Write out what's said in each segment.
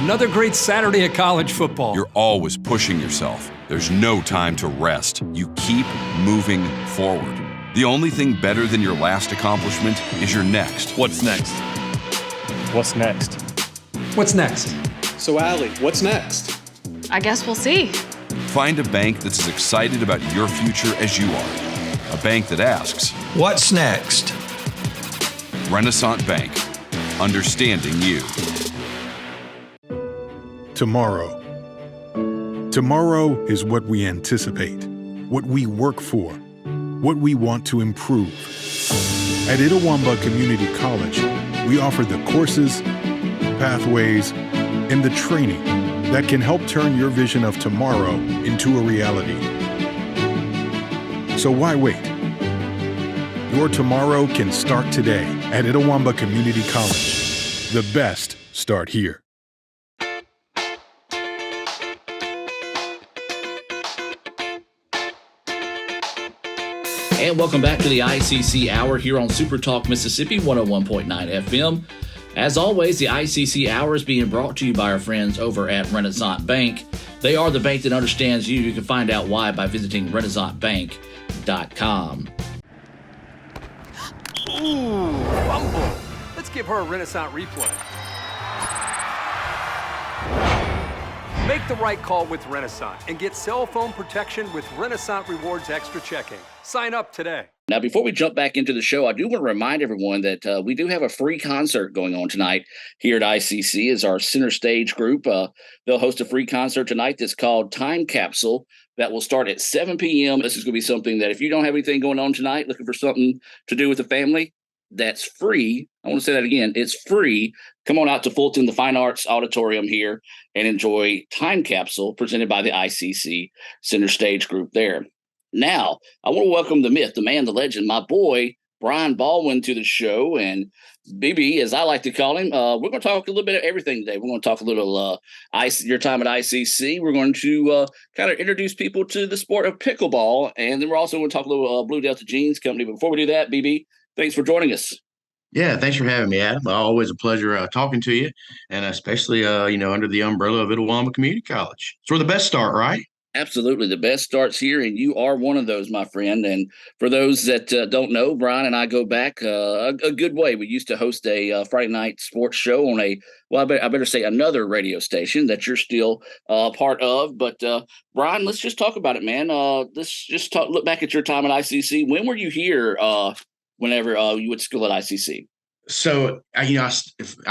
Another great Saturday of college football. You're always pushing yourself. There's no time to rest. You keep moving forward. The only thing better than your last accomplishment is your next. What's next? What's next? What's next? So, Allie, what's next? I guess we'll see. Find a bank that's as excited about your future as you are. A bank that asks, what's next? Renasant Bank. Understanding you. Tomorrow. Tomorrow is what we anticipate, what we work for, what we want to improve. At Itawamba Community College, we offer the courses, pathways, and the training that can help turn your vision of tomorrow into a reality. So why wait? Your tomorrow can start today at Itawamba Community College. The best start here. And welcome back to the ICC Hour here on SuperTalk Mississippi 101.9 FM. As always, the ICC Hour is being brought to you by our friends over at Renasant Bank. They are the bank that understands you. You can find out why by visiting RenasantBank.com. Ooh, fumble. Let's give her a Renasant replay. Make the right call with Renasant and get cell phone protection with Renasant Rewards Extra Checking. Sign up today. Now, before we jump back into the show, I do want to remind everyone that we do have a free concert going on tonight here at ICC as our center stage group. They'll host a free concert tonight that's called Time Capsule that will start at 7 p.m. This is going to be something that if you don't have anything going on tonight, looking for something to do with the family, that's free. I want to say that again. It's free. Come on out to Fulton, the Fine Arts Auditorium here, and enjoy Time Capsule presented by the ICC Center Stage Group there. Now, I want to welcome the myth, the man, the legend, my boy, Brian Baldwyn, to the show. And BB, as I like to call him, we're going to talk a little bit of everything today. We're going to talk a little your time at ICC. We're going to kind of introduce people to the sport of pickleball. And then we're also going to talk a little Blue Delta Jeans Company. But before we do that, BB, thanks for joining us. Yeah, thanks for having me, Adam. Always a pleasure talking to you, and especially, under the umbrella of Itawamba Community College. It's where the best start, right? Absolutely. The best starts here, and you are one of those, my friend. And for those that don't know, Brian and I go back a good way. We used to host a Friday night sports show on I better say another radio station that you're still part of. But Brian, let's just talk about it, man. Let's just look back at your time at ICC. When were you here whenever you went to school at ICC? So, I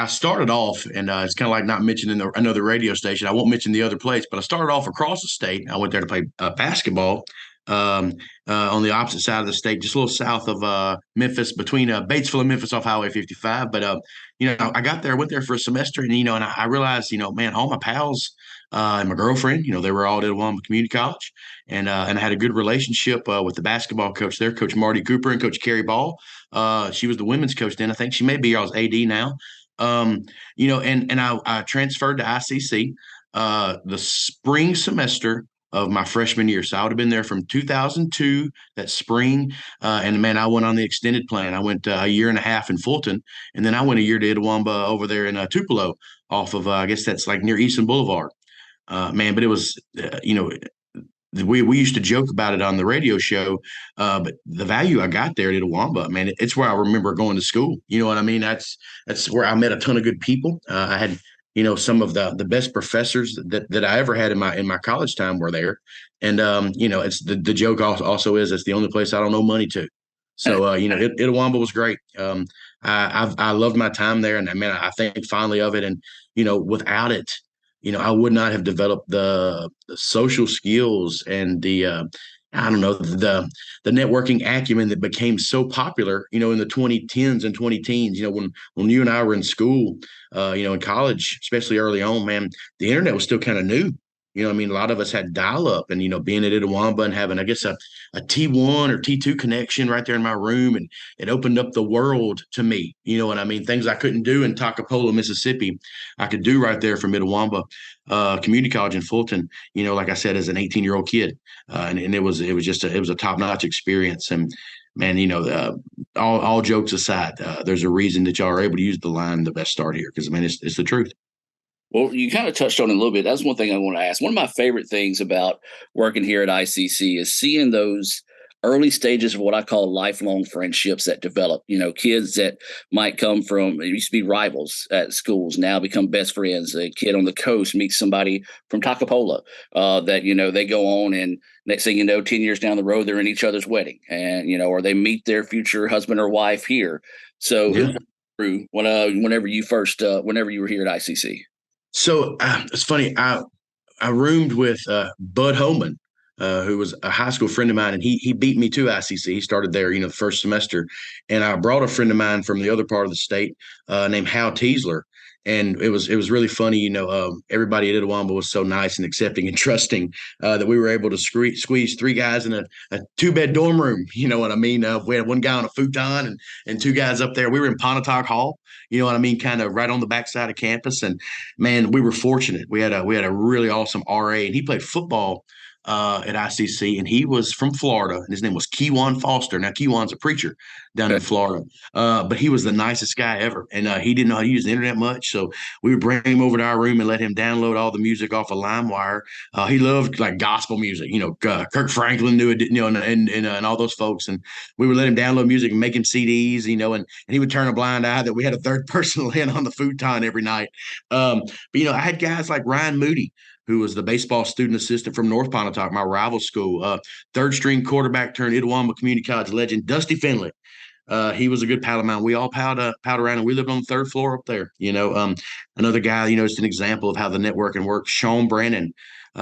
started off, and it's kind of like not mentioning another radio station. I won't mention the other place, but I started off across the state. I went there to play basketball on the opposite side of the state, just a little south of Memphis, between Batesville and Memphis off Highway 55. But, I got there, went there for a semester, and, and I realized, man, all my pals and my girlfriend, they were all at Itawamba Community College. And I had a good relationship with the basketball coach there, Coach Marty Cooper and Coach Carrie Ball. She was the women's coach then. I think she may be y'all's AD now. And I transferred to ICC the spring semester of my freshman year. So I would have been there from 2002, that spring. And man, I went on the extended plan. I went a year and a half in Fulton, and then I went a year to Itawamba over there in Tupelo off of, I guess that's like near Easton Boulevard. But it was, we used to joke about it on the radio show, but the value I got there at Itawamba, man, it's where I remember going to school. You know what I mean? That's where I met a ton of good people. I had, some of the best professors that I ever had in my college time were there. And, it's the joke also is it's the only place I don't owe money to. So, Itawamba was great. I loved my time there, and I think fondly of it. And, without it, I would not have developed the social skills and the networking acumen that became so popular, in the 2010s and 2010s, when you and I were in school, in college, especially early on, man, the internet was still kind of new. A lot of us had dial-up, and, being at Itawamba and having, I guess, a T1 or T2 connection right there in my room, and it opened up the world to me. You know what I mean? Things I couldn't do in Toccopola, Mississippi, I could do right there from Itawamba Community College in Fulton, like I said, as an 18-year-old kid. And it was a top-notch experience. And, man, all jokes aside, there's a reason that y'all are able to use the line, the best start here, because, it's the truth. Well, you kind of touched on it a little bit. That's one thing I want to ask. One of my favorite things about working here at ICC is seeing those early stages of what I call lifelong friendships that develop. Kids that might come from, it used to be rivals at schools, now become best friends. A kid on the coast meets somebody from Takapola that, they go on, and next thing you know, 10 years down the road, they're in each other's wedding, and, or they meet their future husband or wife here. So Yeah. whenever you were here at ICC. So it's funny. I roomed with Bud Holman, who was a high school friend of mine, and he beat me to ICC. He started there, the first semester, and I brought a friend of mine from the other part of the state named Hal Teasler. And it was really funny, everybody at Itawamba was so nice and accepting and trusting that we were able to squeeze three guys in a two-bed dorm room. You know what I mean? We had one guy on a futon and two guys up there. We were in Pontotoc Hall, you know what I mean, kind of right on the backside of campus. And man, we were fortunate. We had a really awesome RA, and he played football at ICC, and he was from Florida, and his name was Kewan Foster. Now, Kewan's a preacher down in Florida, but he was the nicest guy ever, and he didn't know how to use the internet much, so we would bring him over to our room and let him download all the music off of LimeWire. He loved like gospel music, Kirk Franklin knew it, and all those folks, and we would let him download music and make him CDs, and he would turn a blind eye that we had a third person laying on the futon every night. But I had guys like Ryan Moody, who was the baseball student assistant from North Pontotoc, my rival school. Third string quarterback turned Itawamba Community College legend, Dusty Finley. He was a good pal of mine. We all piled around, and we lived on the third floor up there. Another guy, just an example of how the networking works. Sean Brannon.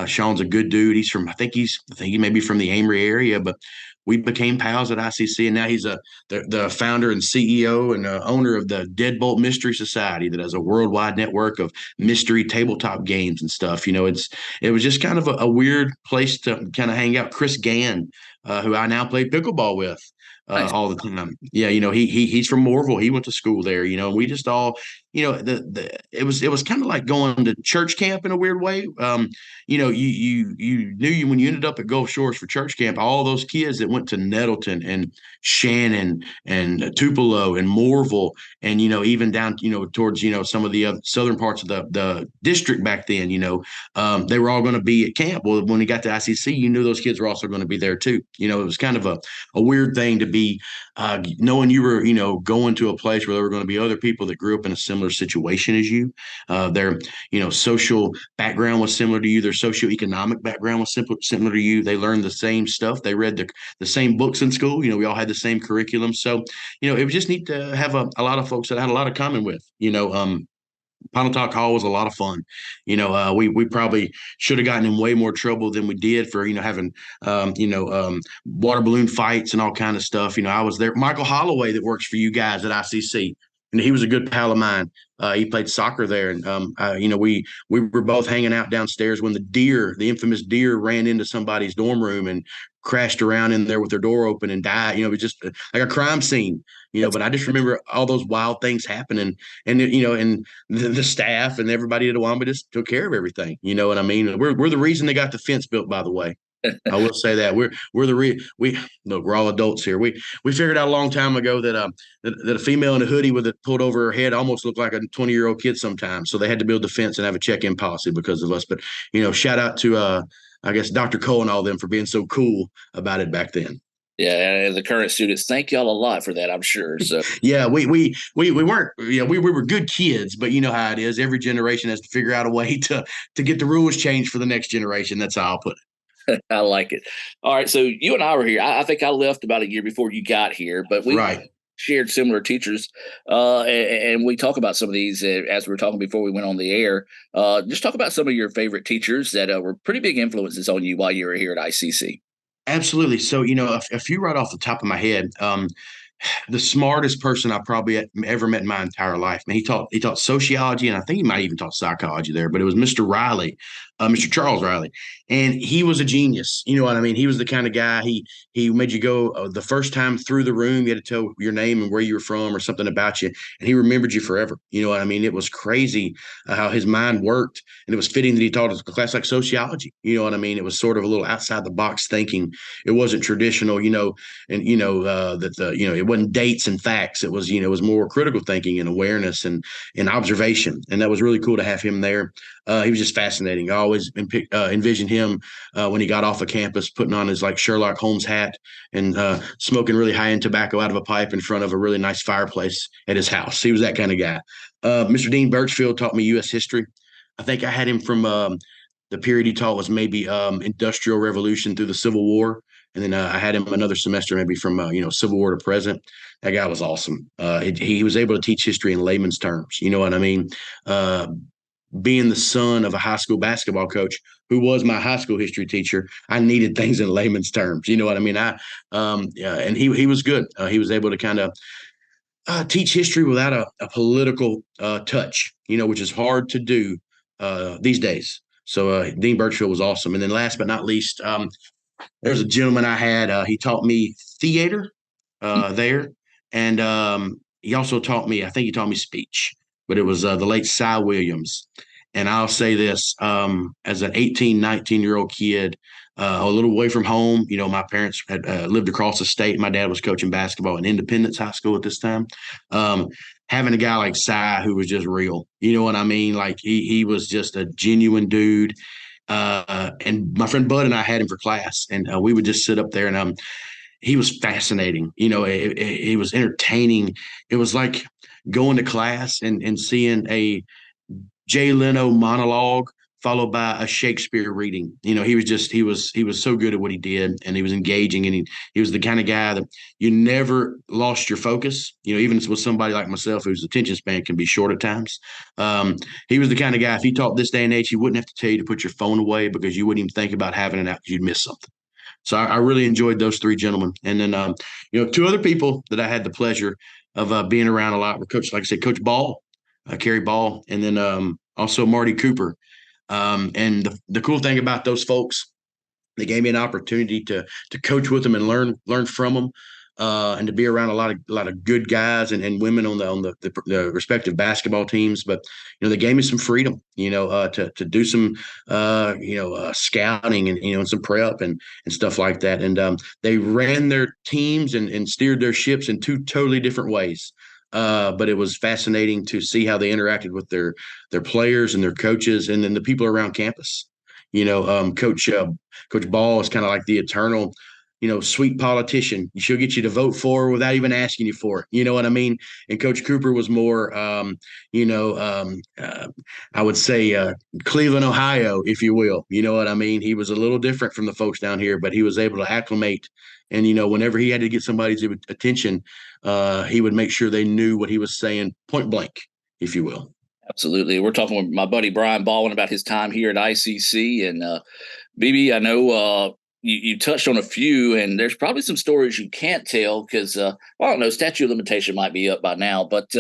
Sean's a good dude. He's from, I think he may be from the Amory area, but we became pals at ICC, and now he's the founder and CEO and owner of the Deadbolt Mystery Society that has a worldwide network of mystery tabletop games and stuff. It was just kind of a weird place to kind of hang out. Chris Gann, who I now play pickleball with. Nice. All the time. Yeah, he's from Moorville. He went to school there, and we just all, it was kind of like going to church camp in a weird way. You knew when you ended up at Gulf Shores for church camp, all those kids that went to Nettleton and Shannon and Tupelo and Moorville, and even down towards some of the other southern parts of the district back then, they were all going to be at camp. Well, when we got to ICC, you knew those kids were also going to be there too. It was kind of a weird thing to be knowing you were going to a place where there were going to be other people that grew up in a similar situation as you. Their social background was similar to you. Their socioeconomic background was similar to you. They learned the same stuff. They read the same books in school. We all had the same curriculum. So it was just neat to have a lot of folks that I had a lot of common with. Pontotoc Hall was a lot of fun. We probably should have gotten in way more trouble than we did for, having, water balloon fights and all kind of stuff. I was there. Michael Holloway, that works for you guys at ICC, and he was a good pal of mine. He played soccer there, and we were both hanging out downstairs when the infamous deer, ran into somebody's dorm room and crashed around in there with their door open and died. It was just like a crime scene. But I just remember all those wild things happening, and and the staff and everybody at Itawamba just took care of everything. You know what I mean? We're the reason they got the fence built, by the way. I will say that we're look, we're all adults here. We figured out a long time ago that a female in a hoodie with it pulled over her head almost looked like a 20-year-old kid sometimes. So they had to build the fence and have a check-in policy because of us. But shout out to I guess Dr. Cole and all them for being so cool about it back then. Yeah, and the current students, thank y'all a lot for that, I'm sure. So yeah, we weren't, we were good kids, but you know how it is. Every generation has to figure out a way to get the rules changed for the next generation. That's how I'll put it. I like it. All right, so you and I were here. I think I left about a year before you got here, but we shared similar teachers, and we talk about some of these as we were talking before we went on the air. Just talk about some of your favorite teachers that were pretty big influences on you while you were here at ICC. Absolutely. So, a few right off the top of my head, the smartest person I probably ever met in my entire life. Man, he taught sociology, and I think he might even taught psychology there. But it was Mr. Riley. Mr. Charles Riley, and he was a genius. You know what I mean? He was the kind of guy. He made you go the first time through the room. You had to tell your name and where you were from or something about you, and he remembered you forever. You know what I mean? It was crazy how his mind worked, and it was fitting that he taught us a class like sociology. You know what I mean? It was sort of a little outside the box thinking. It wasn't traditional, and it wasn't dates and facts. It was it was more critical thinking and awareness and observation, and that was really cool to have him there. He was just fascinating. I always envisioned him when he got off of campus, putting on his like Sherlock Holmes hat and smoking really high-end tobacco out of a pipe in front of a really nice fireplace at his house. He was that kind of guy. Mr. Dean Birchfield taught me U.S. history. I think I had him from the period he taught was maybe Industrial Revolution through the Civil War. And then I had him another semester, maybe from Civil War to present. That guy was awesome. He was able to teach history in layman's terms. You know what I mean? Being the son of a high school basketball coach who was my high school history teacher, I needed things in layman's terms. You know what I mean? And he was good. He was able to kind of teach history without a political touch, which is hard to do these days. So Dean Birchfield was awesome. And then last but not least, there's a gentleman I had. He taught me theater there. And he also taught me, I think he taught me speech. But it was the late Cy Williams. And I'll say this, as an 18, 19-year-old kid, a little away from home, my parents had lived across the state. My dad was coaching basketball in Independence High School at this time. Having a guy like Cy who was just real, you know what I mean? Like he was just a genuine dude. And my friend Bud and I had him for class, and we would just sit up there, and he was fascinating. He was entertaining. It was like going to class and seeing a Jay Leno monologue followed by a Shakespeare reading. He was so good at what he did, and he was engaging, and he was the kind of guy that you never lost your focus. Even with somebody like myself whose attention span can be short at times. He was the kind of guy, if he taught this day and age, he wouldn't have to tell you to put your phone away because you wouldn't even think about having it out because you'd miss something. So I really enjoyed those three gentlemen. And then, two other people that I had the pleasure of being around a lot were Coach Ball, Kerry Ball, and then also Marty Cooper. And the cool thing about those folks, they gave me an opportunity to coach with them and learn from them, and to be around a lot of good guys and women on the respective basketball teams. But they gave me some freedom, to do some scouting and some prep and stuff like that. And they ran their teams and steered their ships in two totally different ways. But it was fascinating to see how they interacted with their players and their coaches and then the people around campus. Coach Ball is kind of like the eternal, sweet politician. She'll get you to vote for her without even asking you for it. You know what I mean? And Coach Cooper was more, I would say Cleveland, Ohio, if you will. You know what I mean? He was a little different from the folks down here, but he was able to acclimate. And, whenever he had to get somebody's attention, he would make sure they knew what he was saying point blank, if you will. Absolutely. We're talking with my buddy Brian Baldwyn about his time here at ICC. And BB, I know you touched on a few, and there's probably some stories you can't tell because, I don't know, statute of limitation might be up by now. But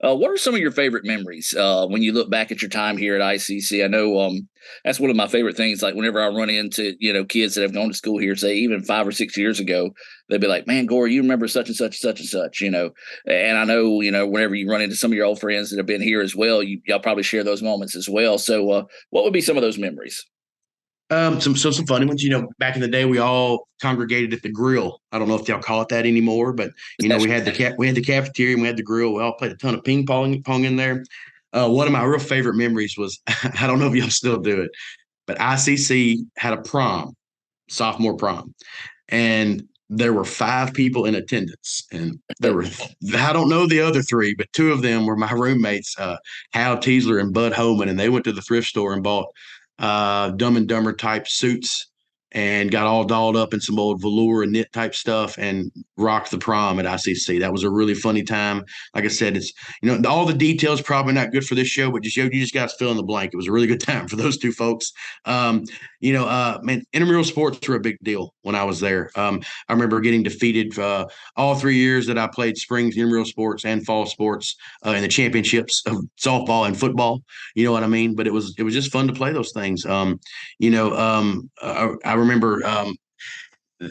what are some of your favorite memories when you look back at your time here at ICC? I know that's one of my favorite things. Like whenever I run into, kids that have gone to school here, say even 5 or 6 years ago, they'll be like, man, Gore, you remember such and such, such and such, And I know, whenever you run into some of your old friends that have been here as well, y'all probably share those moments as well. So what would be some of those memories? Some funny ones. Back in the day, we all congregated at the grill. I don't know if y'all call it that anymore, but we had the cafeteria and we had the grill. We all played a ton of ping pong in there. One of my real favorite memories was, I don't know if y'all still do it, but ICC had a prom, sophomore prom, and there were 5 people in attendance, and I don't know the other 3, but 2 of them were my roommates, Hal Teasler and Bud Homan, and they went to the thrift store and bought Dumb and Dumber type suits and got all dolled up in some old velour and knit type stuff and rocked the prom at ICC. That was a really funny time. Like I said, it's, all the details probably not good for this show, but you just got to fill in the blank. It was a really good time for those two folks. Man, intramural sports were a big deal when I was there. I remember getting defeated all 3 years that I played spring intramural sports and fall sports in the championships of softball and football. You know what I mean? But it was just fun to play those things. I remember,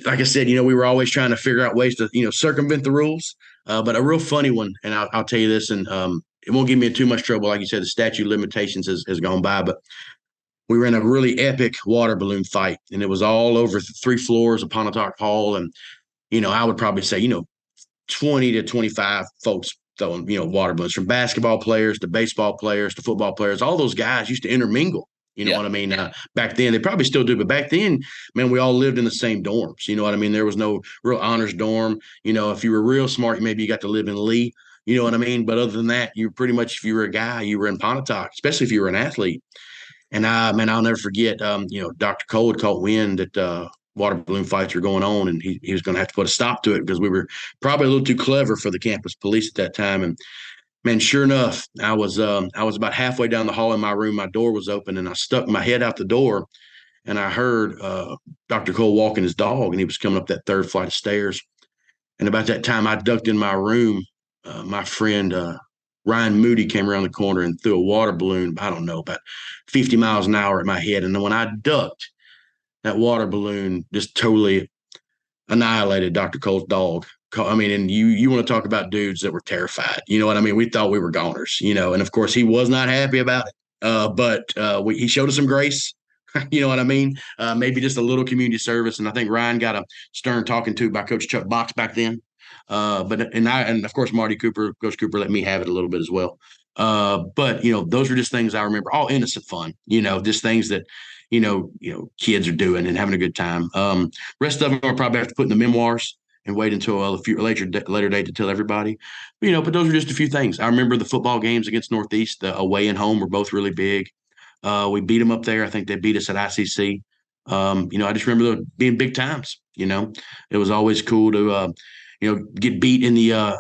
like I said, we were always trying to figure out ways to, circumvent the rules. But a real funny one, and I'll tell you this, and it won't get me in too much trouble. Like you said, the statute of limitations has gone by, but we were in a really epic water balloon fight, and it was all over 3 floors of Pontotoc Hall. And, I would probably say, 20 to 25 folks throwing, water balloons, from basketball players to baseball players to football players. All those guys used to intermingle. You know what I mean? Back then, they probably still do, but back then, man, we all lived in the same dorms. You know what I mean? There was no real honors dorm. If you were real smart, maybe you got to live in Lee. You know what I mean? But other than that, you pretty much, if you were a guy, you were in Pontotoc, especially if you were an athlete. And I'll never forget, Dr. Cole had caught wind that water balloon fights were going on, and he was going to have to put a stop to it because we were probably a little too clever for the campus police at that time. And man, sure enough, I was about halfway down the hall in my room. My door was open, and I stuck my head out the door, and I heard Dr. Cole walking his dog, and he was coming up that 3rd flight of stairs. And about that time, I ducked in my room. My friend Ryan Moody came around the corner and threw a water balloon, I don't know, about 50 miles an hour at my head. And then when I ducked, that water balloon just totally annihilated Dr. Cole's dog. I mean, and you want to talk about dudes that were terrified. You know what I mean? We thought we were goners, and of course he was not happy about it. But he showed us some grace. You know what I mean? Maybe just a little community service. And I think Ryan got a stern talking to by Coach Chuck Box back then. And of course Coach Cooper let me have it a little bit as well. But those are just things I remember, all innocent fun, just things that, kids are doing and having a good time. Rest of them I'll probably have to put in the memoirs and wait until a later date to tell everybody. But those are just a few things. I remember the football games against Northeast, the away and home were both really big. We beat them up there. I think they beat us at ICC. I just remember them being big times. It was always cool to, get beat in the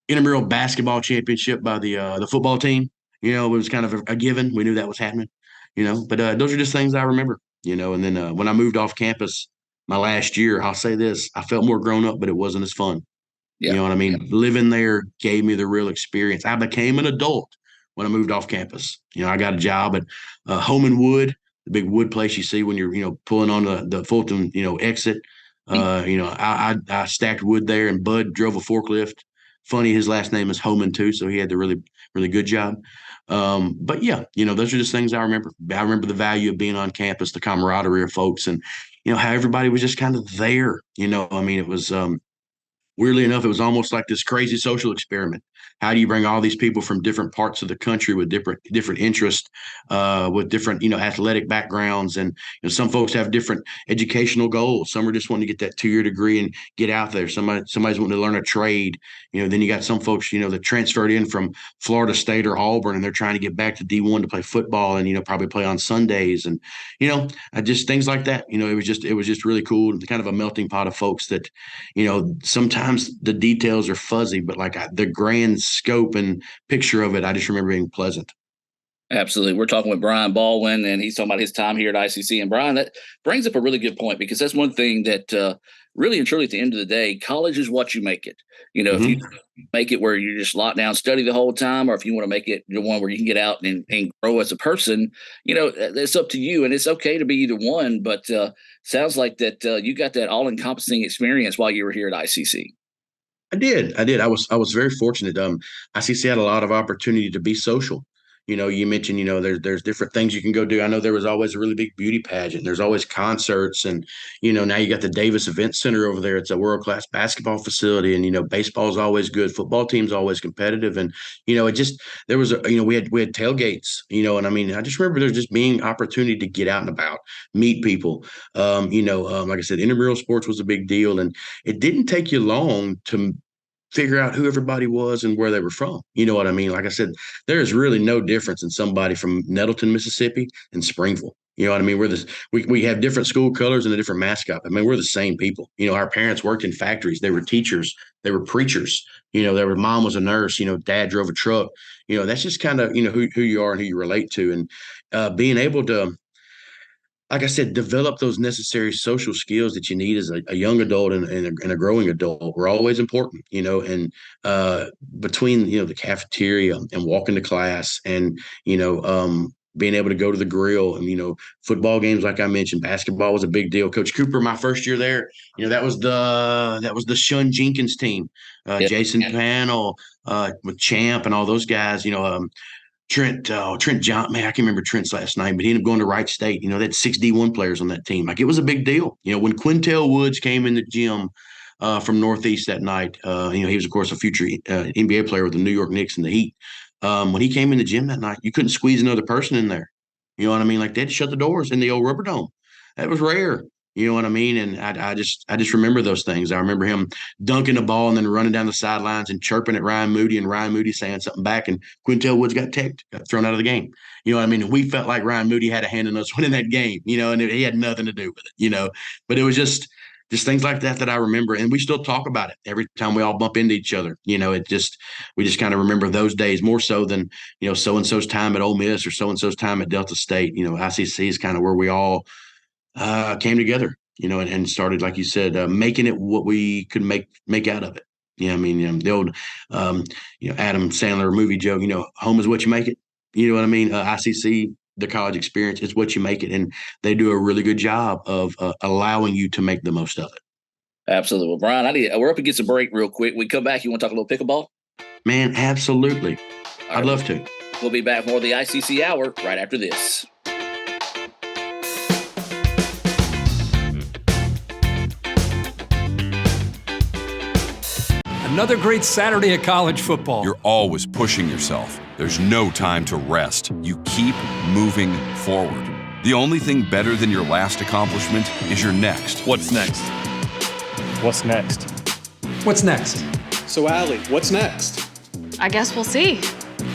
intramural basketball championship by the football team. It was kind of a given. We knew that was happening. But those are just things I remember. And then when I moved off campus my last year, I'll say this: I felt more grown up, but it wasn't as fun. Yeah. You know what I mean? Yeah. Living there gave me the real experience. I became an adult when I moved off campus. I got a job at Home and Wood, the big wood place you see when you're, pulling on the Fulton, exit. I stacked wood there, and Bud drove a forklift. Funny, his last name is Homan too, so he had the really, really good job. But yeah, those are just things I remember. I remember the value of being on campus, the camaraderie of folks, and how everybody was just kind of there. I mean, it was weirdly enough, it was almost like this crazy social experiment. How do you bring all these people from different parts of the country with different interests, with different, athletic backgrounds? And some folks have different educational goals. Some are just wanting to get that 2-year degree and get out there. Somebody's wanting to learn a trade. Then you got some folks, that transferred in from Florida State or Auburn, and they're trying to get back to D1 to play football and, probably play on Sundays. And, just things like that. It was just really cool. Kind of a melting pot of folks that, sometimes the details are fuzzy, but like the grand scope and picture of it, I just remember being pleasant. Absolutely. We're talking with Brian Baldwyn, and he's talking about his time here at ICC. And Brian, that brings up a really good point, because that's one thing that really and truly at the end of the day, college is what you make it. If you make it where you just lock down, study the whole time, or if you want to make it the one where you can get out and grow as a person, it's up to you. And it's okay to be either one, but sounds like that you got that all-encompassing experience while you were here at ICC. I did. I was very fortunate. ICC had a lot of opportunity to be social. You mentioned, there's different things you can go do. I know there was always a really big beauty pageant. There's always concerts, and, now you got the Davis Event Center over there. It's a world-class basketball facility, and, baseball is always good. Football team's always competitive. And, there was we had tailgates, and I mean, I just remember there just being opportunity to get out and about, meet people. Like I said, intramural sports was a big deal, and it didn't take you long to figure out who everybody was and where they were from. You know what I mean? Like I said, there is really no difference in somebody from Nettleton, Mississippi, and Springville. You know what I mean? We have different school colors and a different mascot. I mean, we're the same people. You know, our parents worked in factories. They were teachers. They were preachers. You know, their mom was a nurse. You know, dad drove a truck. You know, that's just kind of, you know, who you are and who you relate to. And being able to, like I said, develop those necessary social skills that you need as a young adult and a growing adult were always important, you know, and between, you know, the cafeteria and walking to class and, you know, being able to go to the grill and, you know, football games, like I mentioned, basketball was a big deal. Coach Cooper, my first year there, you know, that was the Shun Jenkins team, Jason Panel with Champ and all those guys, you know, Trent John, man, I can't remember Trent's last name, but he ended up going to Wright State. You know, they had 6 D1 players on that team. Like, it was a big deal. You know, when Quintel Woods came in the gym from Northeast that night, you know, he was, of course, a future NBA player with the New York Knicks and the Heat. When he came in the gym that night, you couldn't squeeze another person in there. You know what I mean? Like, they had to shut the doors in the old Rubber Dome. That was rare. You know what I mean? And I just remember those things. I remember him dunking the ball and then running down the sidelines and chirping at Ryan Moody and Ryan Moody saying something back, and Quintel Woods got thrown out of the game. You know what I mean? And we felt like Ryan Moody had a hand in us winning that game, you know, and he had nothing to do with it, you know. But it was just things like that I remember. And we still talk about it every time we all bump into each other. You know, we just kind of remember those days more so than, you know, so-and-so's time at Ole Miss or so-and-so's time at Delta State. You know, ICC is kind of where we all came together, you know, and started, like you said, making it what we could make out of it. You know, I mean, the old, you know, Adam Sandler movie joke, you know, home is what you make it. You know what I mean? ICC, the college experience, is what you make it. And they do a really good job of allowing you to make the most of it. Absolutely. Well, Brian, we're up against a break real quick. We come back. You want to talk a little pickleball? Man, absolutely. I'd love to. We'll be back more of the ICC Hour right after this. Another great Saturday of college football. You're always pushing yourself. There's no time to rest. You keep moving forward. The only thing better than your last accomplishment is your next. What's next? What's next? What's next? So, Allie, what's next? I guess we'll see.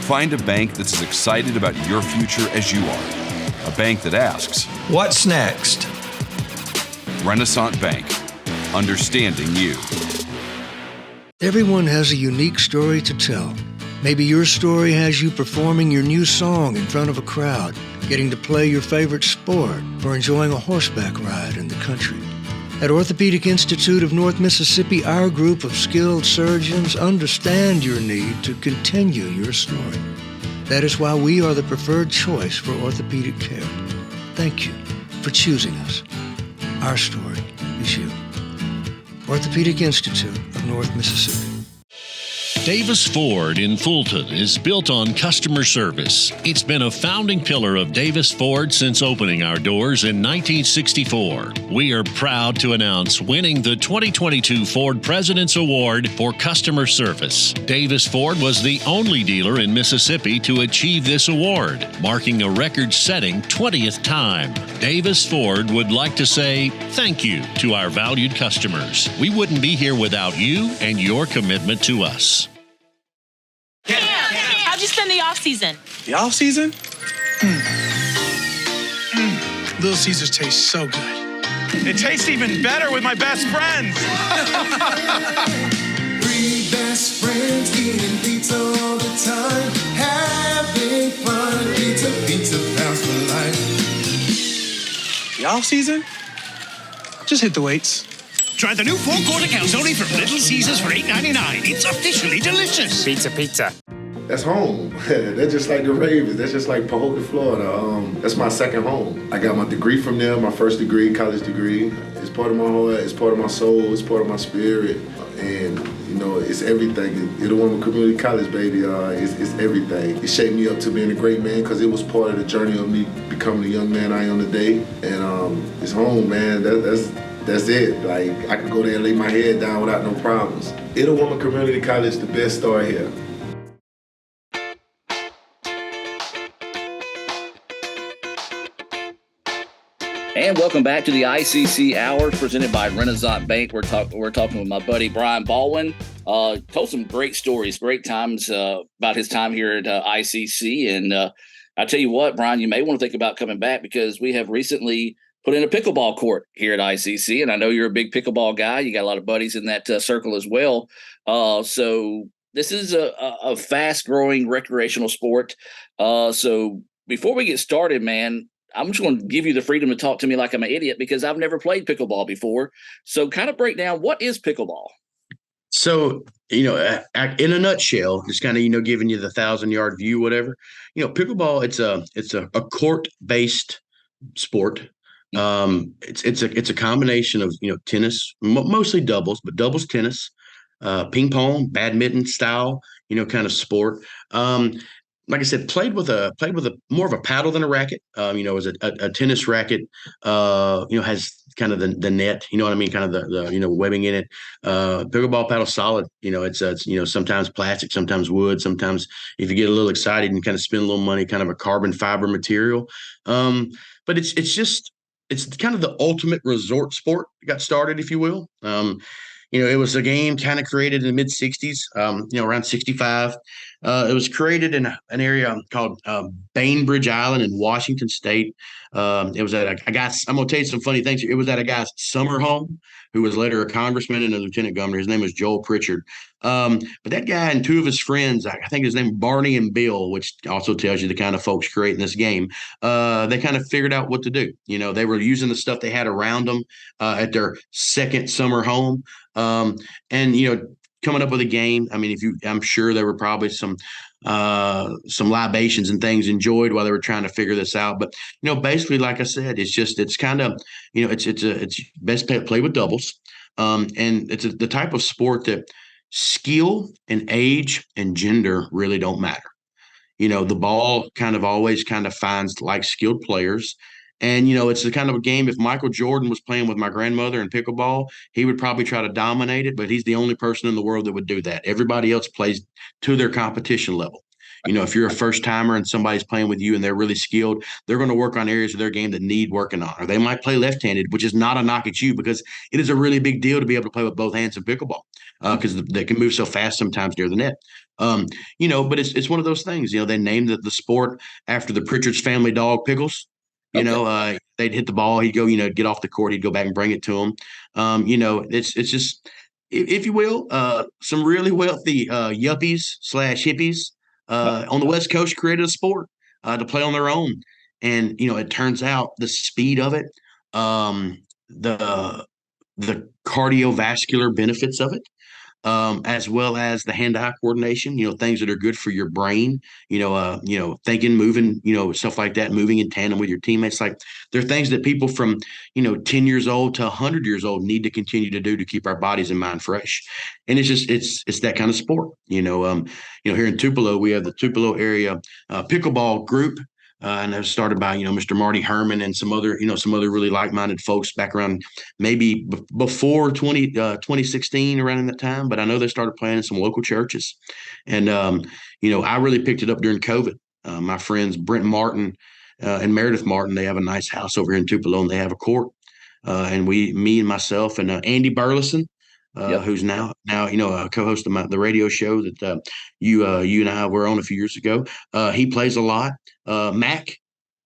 Find a bank that's as excited about your future as you are. A bank that asks, "What's next?" Renasant Bank. Understanding you. Everyone has a unique story to tell. Maybe your story has you performing your new song in front of a crowd, getting to play your favorite sport, or enjoying a horseback ride in the country. At Orthopedic Institute of North Mississippi, our group of skilled surgeons understand your need to continue your story. That is why we are the preferred choice for orthopedic care. Thank you for choosing us. Our story is you. Orthopedic Institute of North Mississippi. Davis Ford in Fulton is built on customer service. It's been a founding pillar of Davis Ford since opening our doors in 1964. We are proud to announce winning the 2022 Ford President's Award for Customer Service. Davis Ford was the only dealer in Mississippi to achieve this award, marking a record-setting 20th time. Davis Ford would like to say thank you to our valued customers. We wouldn't be here without you and your commitment to us. How'd you spend the off-season? The off-season? Little Caesars taste so good. It tastes even better with my best friends. 3 best friends eating pizza all the time, having fun. Pizza pounds for life. The off-season? Just hit the weights. Try the new 4-quarter calzone from Little Caesars for $8.99. It's officially delicious. Pizza. That's home. They're just like the Ravens. That's just like Pahokee, Florida. That's my second home. I got my degree from there, my first degree, college degree. It's part of my heart, it's part of my soul, it's part of my spirit. And, you know, it's everything. Itawamba Community College, baby, it's everything. It shaped me up to being a great man because it was part of the journey of me becoming the young man I am today. And it's home, man. That's it. Like, I can go there and lay my head down without no problems. Itawamba Community College, the best story here. And welcome back to the ICC Hour presented by Renasant Bank. We're talking with my buddy Brian Baldwyn. Told some great stories, great times about his time here at ICC, and I tell you what, Brian, you may want to think about coming back because we have recently put in a pickleball court here at ICC, and I know you're a big pickleball guy. You got a lot of buddies in that circle as well. So this is a fast-growing recreational sport. So before we get started, man, I'm just going to give you the freedom to talk to me like I'm an idiot because I've never played pickleball before. So kind of break down, what is pickleball? So, in a nutshell, just kind of, giving you the 1,000-yard view, whatever, pickleball, it's a court-based sport. It's a combination of, tennis, mostly doubles, but doubles tennis, ping pong, badminton style, kind of sport. Like I said, played with a more of a paddle than a racket. As a tennis racket, has kind of the net, you know what I mean, kind of the webbing in it. Pickleball paddle solid. It's sometimes plastic, sometimes wood, sometimes if you get a little excited and kind of spend a little money, kind of a carbon fiber material. But it's kind of the ultimate resort sport. Got started, if you will. It was a game kind of created in the mid 60s, around 65. It was created in an area called Bainbridge Island in Washington State. It was at a guy's, I'm going to tell you some funny things. It was at a guy's summer home who was later a congressman and a lieutenant governor. His name was Joel Pritchard. But that guy and two of his friends, I think his name Barney and Bill, which also tells you the kind of folks creating this game, they kind of figured out what to do. They were using the stuff they had around them at their second summer home. Coming up with a game. I mean, I'm sure there were probably some libations and things enjoyed while they were trying to figure this out. But basically, like I said, it's kind of it's best play with doubles, and it's the type of sport that skill and age and gender really don't matter. The ball kind of always kind of finds like skilled players. And, it's the kind of a game, if Michael Jordan was playing with my grandmother in pickleball, he would probably try to dominate it, but he's the only person in the world that would do that. Everybody else plays to their competition level. If you're a first timer and somebody's playing with you and they're really skilled, they're going to work on areas of their game that need working on. Or they might play left-handed, which is not a knock at you because it is a really big deal to be able to play with both hands in pickleball because they can move so fast sometimes near the net. But it's one of those things. They named the sport after the Pritchard's family dog, Pickles. They'd hit the ball. He'd go, get off the court. He'd go back and bring it to him. It's just, if you will, some really wealthy yuppies / hippies on the West Coast created a sport to play on their own. And, it turns out the speed of it, the cardiovascular benefits of it, as well as the hand-eye coordination, things that are good for your brain, thinking, moving, stuff like that, moving in tandem with your teammates. Like there are things that people from, 10 years old to 100 years old need to continue to do to keep our bodies and mind fresh. And it's that kind of sport, here in Tupelo, we have the Tupelo area pickleball group. And it was started by, Mr. Marty Herman and some other really like-minded folks back around maybe before 2016, around in that time. But I know they started playing in some local churches. And, I really picked it up during COVID. My friends Brent Martin and Meredith Martin, they have a nice house over here in Tupelo, and they have a court. And me and myself and Andy Burleson, who's now a co-host of the radio show that you and I were on a few years ago. He plays a lot. Mac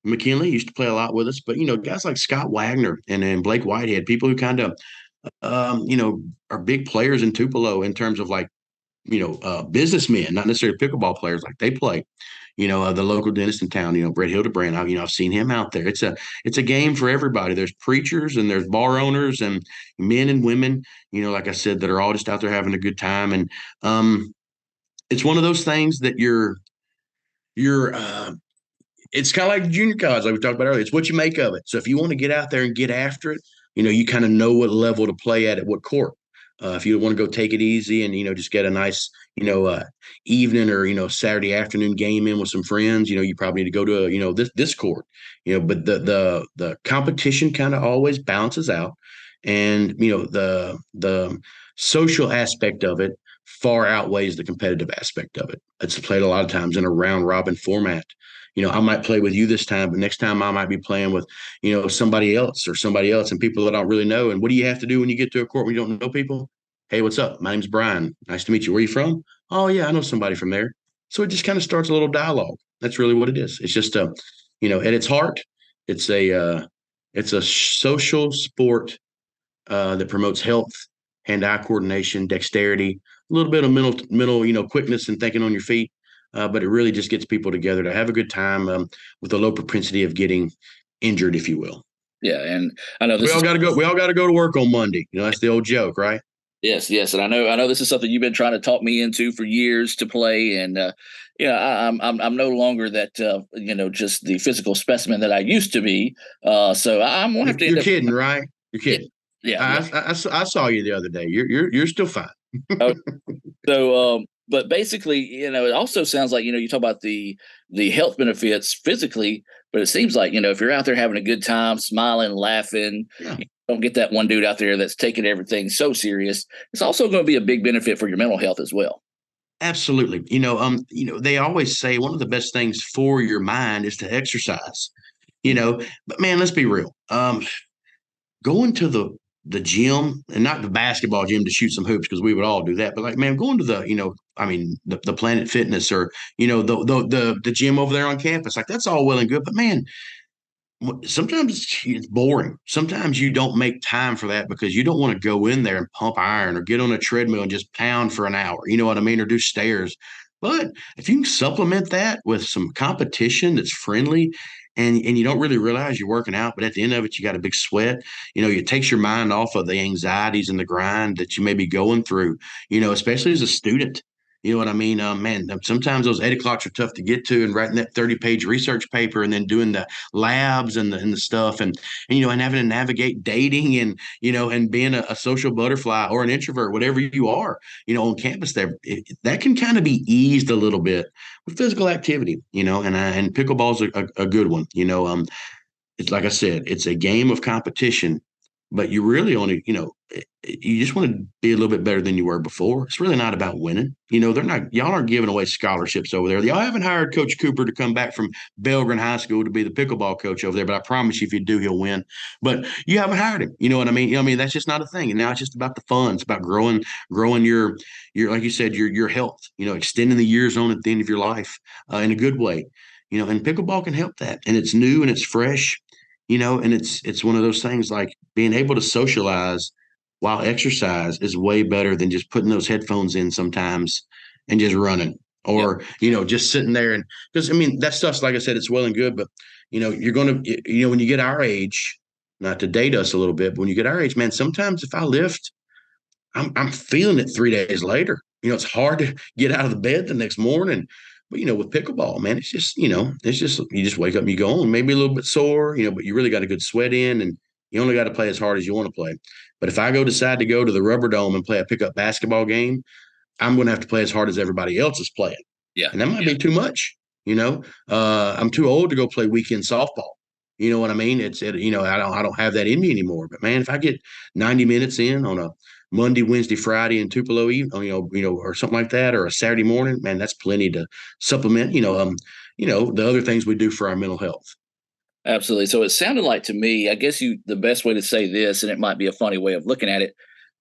McKinley used to play a lot with us, but guys like Scott Wagner and Blake Whitehead, people who kind of are big players in Tupelo in terms of like businessmen, not necessarily pickleball players. Like they play. The local dentist in town, Brett Hildebrand, I've seen him out there. It's a game for everybody. There's preachers and there's bar owners and men and women, like I said, that are all just out there having a good time. And it's one of those things that it's kind of like junior college, like we talked about earlier. It's what you make of it. So if you want to get out there and get after it, you kind of know what level to play at what court. If you want to go take it easy and, just get a nice, evening or, Saturday afternoon game in with some friends, you probably need to go to, this court, but the competition kind of always balances out. And, the social aspect of it far outweighs the competitive aspect of it. It's played a lot of times in a round robin format. I might play with you this time, but next time I might be playing with, somebody else and people that I don't really know. And what do you have to do when you get to a court when you don't know people? Hey, what's up? My name's Brian. Nice to meet you. Where are you from? Oh, yeah, I know somebody from there. So it just kind of starts a little dialogue. That's really what it is. It's just at its heart, it's a social sport that promotes health, hand-eye coordination, dexterity, a little bit of mental, quickness and thinking on your feet. But it really just gets people together to have a good time with a low propensity of getting injured, if you will. Yeah, and I know We all got to go. We all got to go to work on Monday. That's the old joke, right? Yes, and I know this is something you've been trying to talk me into for years to play, and I'm no longer that just the physical specimen that I used to be. So I'm gonna have to. You're kidding, right? You're kidding. Yeah. I saw you the other day. You're still fine. So, but basically, it also sounds like you talk about the health benefits physically, but it seems like if you're out there having a good time, smiling, laughing. Yeah. Don't get that one dude out there that's taking everything so serious. It's also going to be a big benefit for your mental health as well. Absolutely. They always say one of the best things for your mind is to exercise. But man, let's be real. Going to the gym, and not the basketball gym to shoot some hoops, because we would all do that. But like, man, going to the Planet Fitness, or the gym over there on campus, like that's all well and good. But man, sometimes it's boring. Sometimes you don't make time for that because you don't want to go in there and pump iron or get on a treadmill and just pound for an hour. You know what I mean? Or do stairs. But if you can supplement that with some competition that's friendly, and you don't really realize you're working out, but at the end of it, you got a big sweat. It takes your mind off of the anxieties and the grind that you may be going through, especially as a student. You know what I mean? Man, sometimes those 8 o'clocks are tough to get to, and writing that 30-page research paper, and then doing the labs and the stuff, and having to navigate dating, and being a social butterfly or an introvert, whatever you are, on campus there, that can kind of be eased a little bit with physical activity, and pickleball's a good one. It's like I said, it's a game of competition, but you really only, you just want to be a little bit better than you were before. It's really not about winning. Y'all aren't giving away scholarships over there. Y'all haven't hired Coach Cooper to come back from Belgrade High School to be the pickleball coach over there, but I promise you, if you do, he'll win. But you haven't hired him. You know what I mean? That's just not a thing. And now it's just about the fun. It's about growing your, like you said, your health, extending the years on at the end of your life in a good way. And pickleball can help that. And it's new and it's fresh. And it's one of those things, like being able to socialize while exercise is way better than just putting those headphones in sometimes and just running, or just sitting there. And because that stuff's, like I said, it's well and good, but you're going to when you get our age, not to date us a little bit, but when you get our age, man, sometimes if I lift, I'm feeling it 3 days later. It's hard to get out of the bed the next morning. But with pickleball, man, it's just you just wake up and you go on, maybe a little bit sore, but you really got a good sweat in, and you only got to play as hard as you want to play. But if I decide to go to the Rubber Dome and play a pickup basketball game, I'm going to have to play as hard as everybody else is playing. Yeah, and that might be too much. I'm too old to go play weekend softball. You know what I mean? I don't have that in me anymore. But man, if I get 90 minutes in on a Monday, Wednesday, Friday, and Tupelo evening, or something like that, or a Saturday morning, man, that's plenty to supplement, the other things we do for our mental health. Absolutely. So it sounded like to me, I guess the best way to say this, and it might be a funny way of looking at it,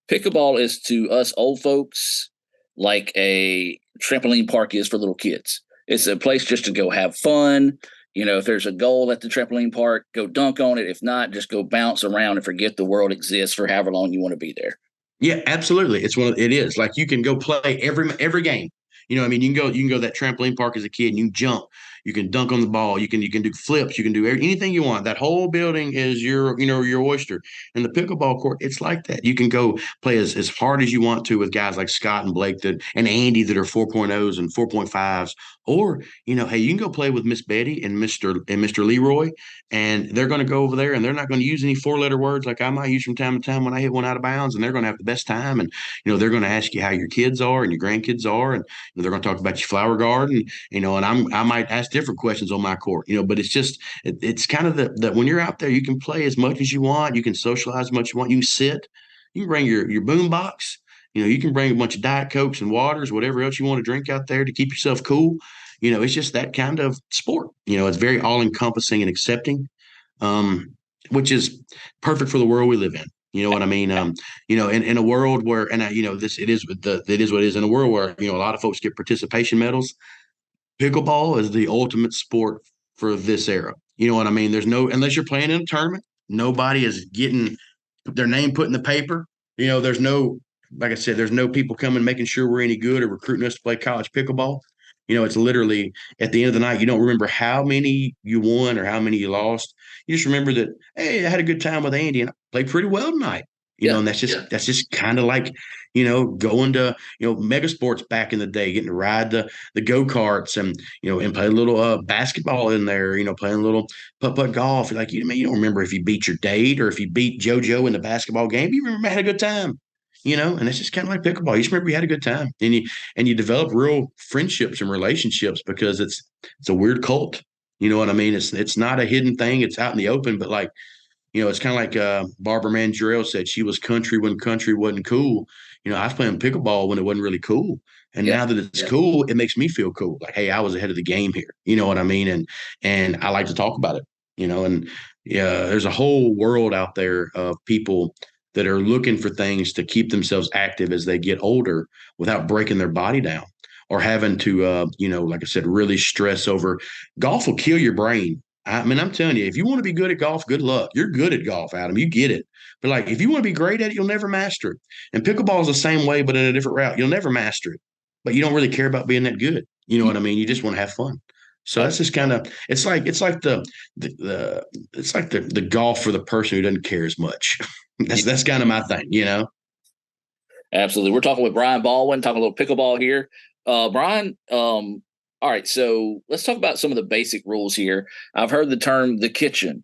pickleball is to us old folks like a trampoline park is for little kids. It's a place just to go have fun. If there's a goal at the trampoline park, go dunk on it. If not, just go bounce around and forget the world exists for however long you want to be there. Yeah, absolutely. It is like you can go play every game. You can go to that trampoline park as a kid and you can jump, you can dunk on the ball, you can do flips, you can do anything you want. That whole building is your oyster. And the pickleball court, it's like that. You can go play as hard as you want to with guys like Scott and Blake and Andy that are 4.0s and 4.5s. Or, hey, you can go play with Miss Betty and Mr. Leroy, and they're going to go over there and they're not going to use any 4-letter words like I might use from time to time when I hit one out of bounds, and they're going to have the best time. And, they're going to ask you how your kids are and your grandkids are, and they're going to talk about your flower garden, and I might ask different questions on my court, but it's just, it's kind of that when you're out there, you can play as much as you want. You can socialize as much as you want. You can sit, you can bring your boom box. You can bring a bunch of Diet Cokes and waters, whatever else you want to drink out there to keep yourself cool. It's just that kind of sport. It's very all-encompassing and accepting, which is perfect for the world we live in. You know what I mean? In a world where, it is what it is, in a world where, a lot of folks get participation medals. pickleball is the ultimate sport for this era. You know what I mean? There's no, unless you're playing in a tournament, nobody is getting their name put in the paper. You know, there's no, like I said, there's no people coming making sure we're any good or recruiting us to play college pickleball. You know, it's literally at the end of the night, you don't remember how many you won or how many you lost. You just remember that, hey, I had a good time with Andy and I played pretty well tonight. You know, and that's just kind of like, you know, going to, you know, mega sports back in the day, getting to ride the go-karts and, you know, and play a little basketball in there, you know, playing a little putt-putt golf. Like, you don't remember if you beat your date or if you beat JoJo in the basketball game. You remember I had a good time, you know, and it's just kind of like pickleball. You just remember you had a good time and you develop real friendships and relationships because it's a weird cult. You know what I mean? It's not a hidden thing. It's out in the open, but like, you know, it's kind of like Barbara Mandrell said, she was country when country wasn't cool. You know, I was playing pickleball when it wasn't really cool. And now that it's cool, it makes me feel cool. Like, hey, I was ahead of the game here. You know what I mean? And I like to talk about it, you know, and there's a whole world out there of people that are looking for things to keep themselves active as they get older without breaking their body down or having to, you know, like I said, really stress over. Golf will kill your brain. I mean, I'm telling you, if you want to be good at golf, good luck. You're good at golf, Adam. You get it. But like, if you want to be great at it, you'll never master it. And pickleball is the same way, but in a different route. You'll never master it, but you don't really care about being that good. You know what I mean? You just want to have fun. So that's just kind of, it's like the golf for the person who doesn't care as much. That's kind of my thing, you know? Absolutely. We're talking with Brian Baldwyn, talking a little pickleball here. Brian, all right, so let's talk about some of the basic rules here. I've heard the term the kitchen.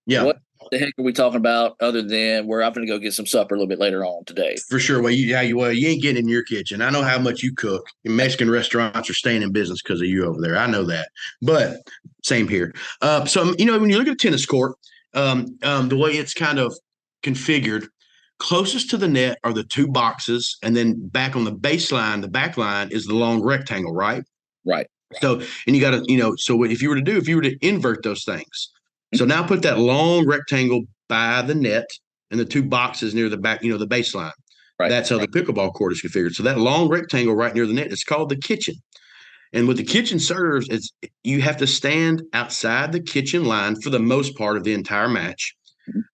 Yeah. What the heck are we talking about other than where I'm going to go get some supper a little bit later on today? For sure. Well, you ain't getting in your kitchen. I know how much you cook. Mexican restaurants are staying in business because of you over there. I know that. But same here. So, you know, when you look at a tennis court, the way it's kind of configured, closest to the net are the two boxes. And then back on the baseline, the back line is the long rectangle, right? Right. So, and you got to, you know, so if you were to invert those things, so now put that long rectangle by the net and the two boxes near the back, you know, the baseline. Right. That's how the pickleball court is configured. So that long rectangle right near the net is called the kitchen. And what the kitchen serves is you have to stand outside the kitchen line for the most part of the entire match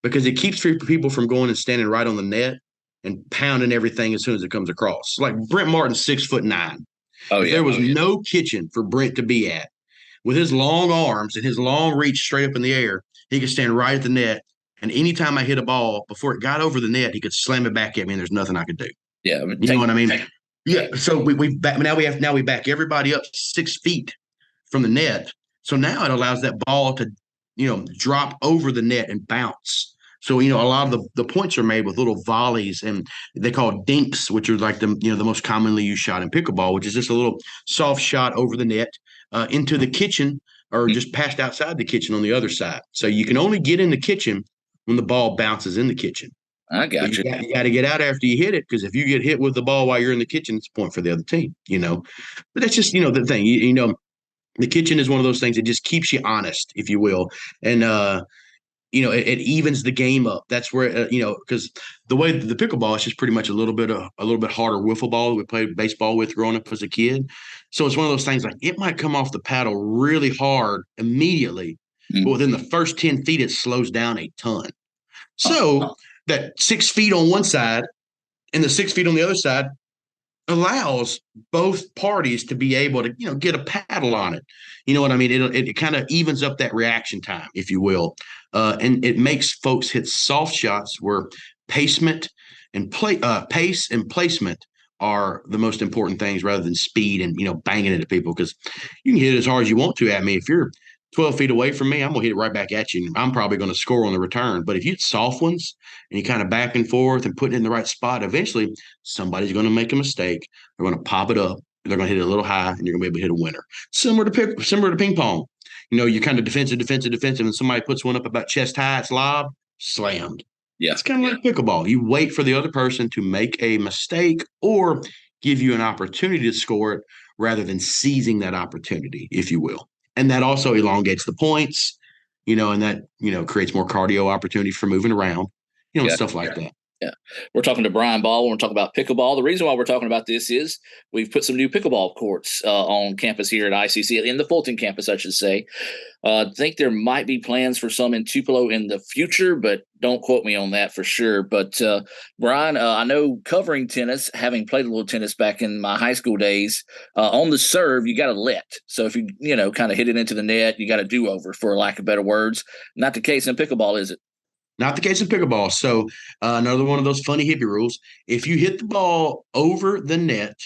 because it keeps people from going and standing right on the net and pounding everything as soon as it comes across. Like Brent Martin's 6'9". If there was no kitchen for Brent to be at, with his long arms and his long reach straight up in the air, he could stand right at the net. And anytime I hit a ball, before it got over the net, he could slam it back at me, and there's nothing I could do. Yeah, you know what I mean. Yeah. So we back everybody up 6 feet from the net. So now it allows that ball to, you know, drop over the net and bounce. So, you know, a lot of the points are made with little volleys, and they call dinks, which are like the most commonly used shot in pickleball, which is just a little soft shot over the net into the kitchen or just passed outside the kitchen on the other side. So you can only get in the kitchen when the ball bounces in the kitchen. I got you. You got to get out after you hit it, because if you get hit with the ball while you're in the kitchen, it's a point for the other team, you know. But that's just, you know, the thing. You know, the kitchen is one of those things that just keeps you honest, if you will. And, you know, it evens the game up. That's where, you know, because the way the pickleball is just pretty much a little bit harder wiffle ball that we played baseball with growing up as a kid. So it's one of those things like it might come off the paddle really hard immediately, but within the first 10 feet, it slows down a ton. So that 6 feet on one side and the 6 feet on the other side allows both parties to be able to, you know, get a paddle on it. You know what I mean? It kind of evens up that reaction time, if you will. And it makes folks hit soft shots where pace and placement are the most important things rather than speed and, you know, banging into people, because you can hit it as hard as you want to at me. If you're 12 feet away from me, I'm going to hit it right back at you. I'm probably going to score on the return. But if you hit soft ones and you kind of back and forth and put it in the right spot, eventually somebody's going to make a mistake. They're going to pop it up. They're going to hit it a little high, and you're going to be able to hit a winner. Similar to ping pong. You know, you're kind of defensive, and somebody puts one up about chest high, it's lob, slammed. Yeah. It's kind of like pickleball. You wait for the other person to make a mistake or give you an opportunity to score it rather than seizing that opportunity, if you will. And that also elongates the points, you know, and that, you know, creates more cardio opportunity for moving around, you know, stuff like that. Yeah. We're talking to Brian Baldwyn. We're talking about pickleball. The reason why we're talking about this is we've put some new pickleball courts on campus here at ICC, in the Fulton campus, I should say. I think there might be plans for some in Tupelo in the future, but don't quote me on that for sure. But Brian, I know covering tennis, having played a little tennis back in my high school days, on the serve, you got to let. So if you kind of hit it into the net, you got a do-over, for lack of better words. Not the case in pickleball, is it? Not the case in pickleball. So another one of those funny hippie rules. If you hit the ball over the net,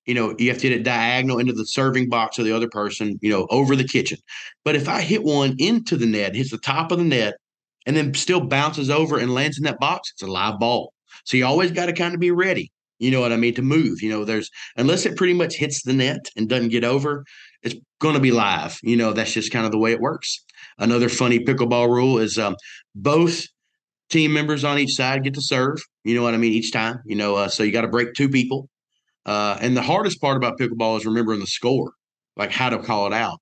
you have to hit it diagonal into the serving box of the other person, over the kitchen. But if I hit one into the net, hits the top of the net, and then still bounces over and lands in that box, it's a live ball. So you always got to kind of be ready, you know what I mean, to move. Unless it pretty much hits the net and doesn't get over, it's going to be live. That's just kind of the way it works. Another funny pickleball rule is both team members on each side get to serve, you know what I mean, each time, so you got to break two people. And the hardest part about pickleball is remembering the score, like how to call it out.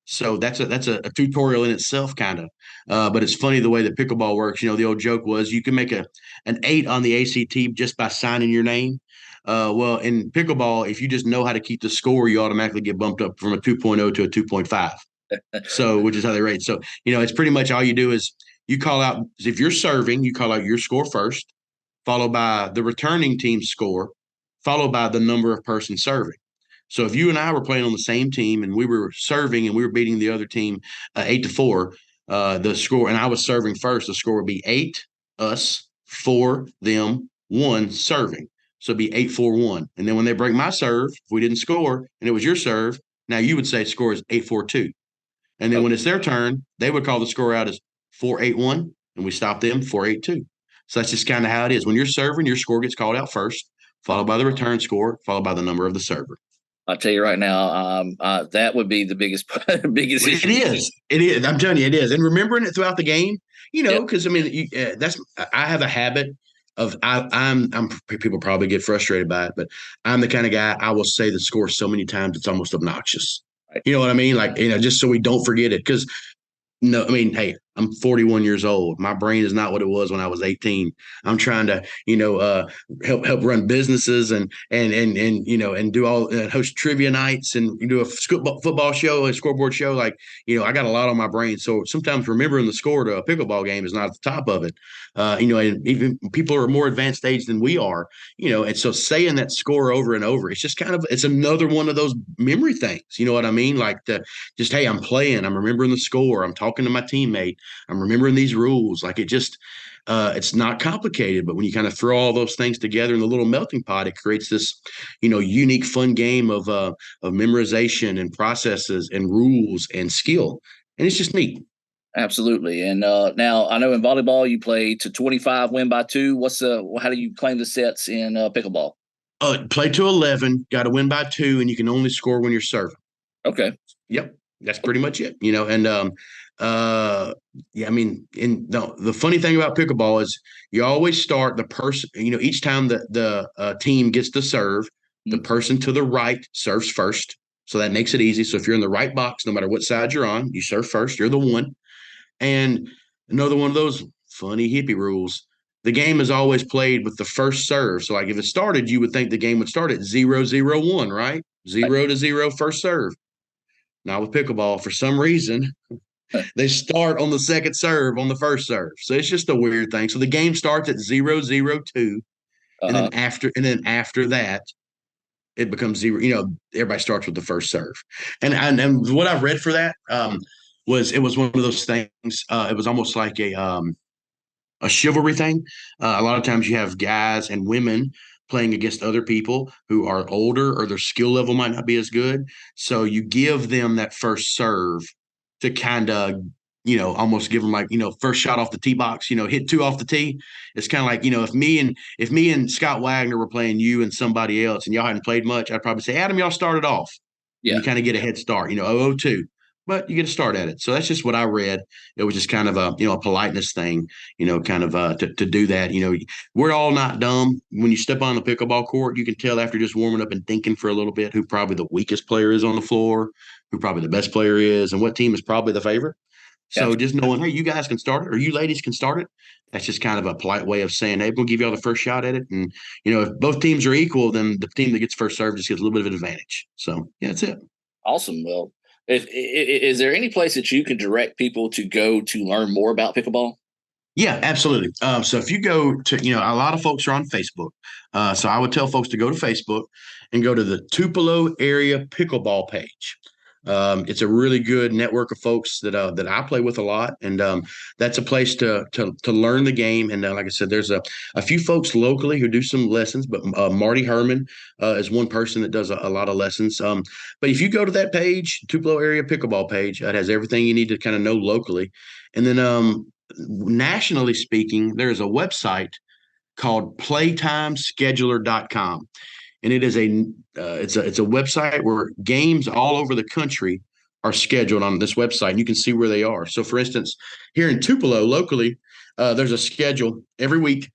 So that's a tutorial in itself, kind of. But it's funny the way that pickleball works. The old joke was you can make an 8 on the ACT just by signing your name. Well, in pickleball, if you just know how to keep the score, you automatically get bumped up from a 2.0 to a 2.5. So, which is how they rate. So, it's pretty much all you do is you call out, if you're serving, you call out your score first, followed by the returning team's score, followed by the number of persons serving. So if you and I were playing on the same team and we were serving and we were beating the other team 8-4, the score, and I was serving first, the score would be 8 us, 4 them, 1 serving. So it'd be 8-4-1. And then when they break my serve, if we didn't score and it was your serve, now you would say score is 8-4-2. And then when it's their turn, they would call the score out as 4-8-1, and we stop them 4-8-2. So that's just kind of how it is. When you're serving, your score gets called out first, followed by the return score, followed by the number of the server. I'll tell you right now, that would be the biggest issue. It is. I'm telling you, it is. And remembering it throughout the game, because I have a habit of I'm people probably get frustrated by it, but I'm the kind of guy, I will say the score so many times it's almost obnoxious. Right. You know what I mean? Like, just so we don't forget it. Because hey, I'm 41 years old. My brain is not what it was when I was 18. I'm trying to, help run businesses and do all host trivia nights and do a football show, a scoreboard show. Like, I got a lot on my brain. So sometimes remembering the score to a pickleball game is not at the top of it. And even people are more advanced age than we are, and so saying that score over and over, it's just it's another one of those memory things. You know what I mean? Like hey, I'm playing, I'm remembering the score, I'm talking to my teammate, I'm remembering these rules. Like it's not complicated, but when you kind of throw all those things together in the little melting pot, it creates this, unique, fun game of memorization and processes and rules and skill. And it's just neat. Absolutely. And now I know in volleyball you play to 25, win by 2. How do you claim the sets in pickleball? Play to 11, got to win by 2, and you can only score when you're serving. Okay. Yep. That's pretty much it, and the funny thing about pickleball is you always start the person, each time the team gets to serve, the person to the right serves first. So that makes it easy. So if you're in the right box, no matter what side you're on, you serve first, you're the one. And another one of those funny hippie rules, the game is always played with the first serve. So like if it started, you would think the game would start at 0-0-1, right? 0-0 first serve. Not with pickleball. For some reason, they start on the second serve on the first serve. So it's just a weird thing. So the game starts at 0-0-2, and then after that, it becomes 0. Everybody starts with the first serve. And what I read for that was one of those things. It was almost like a chivalry thing. A lot of times you have guys and women playing against other people who are older or their skill level might not be as good. So you give them that first serve to kind of, almost give them like, first shot off the tee box, hit 2 off the tee. It's kind of like, if me and Scott Wagner were playing you and somebody else and y'all hadn't played much, I'd probably say, Adam, y'all started off. Yeah. You kind of get a head start, 0-2. But you get to start at it. So that's just what I read. It was just kind of a politeness thing, to do that. We're all not dumb. When you step on the pickleball court, you can tell after just warming up and thinking for a little bit who probably the weakest player is on the floor, who probably the best player is, and what team is probably the favorite. So just knowing, hey, you guys can start it, or you ladies can start it. That's just kind of a polite way of saying, hey, we'll give y'all the first shot at it. And, if both teams are equal, then the team that gets first serve just gets a little bit of an advantage. So, yeah, that's it. Awesome. Well, is there any place that you can direct people to go to learn more about pickleball? Yeah, absolutely. So if you go to, a lot of folks are on Facebook. So I would tell folks to go to Facebook and go to the Tupelo area pickleball page. It's a really good network of folks that I play with a lot, and that's a place to learn the game. And like I said, there's a few folks locally who do some lessons, but Marty Herman is one person that does a lot of lessons. But if you go to that page, Tupelo area pickleball page, it has everything you need to kind of know locally. And then nationally speaking, there's a website called playtimescheduler.com. And it is it's a website where games all over the country are scheduled on this website, and you can see where they are. So, for instance, here in Tupelo, locally, there's a schedule every week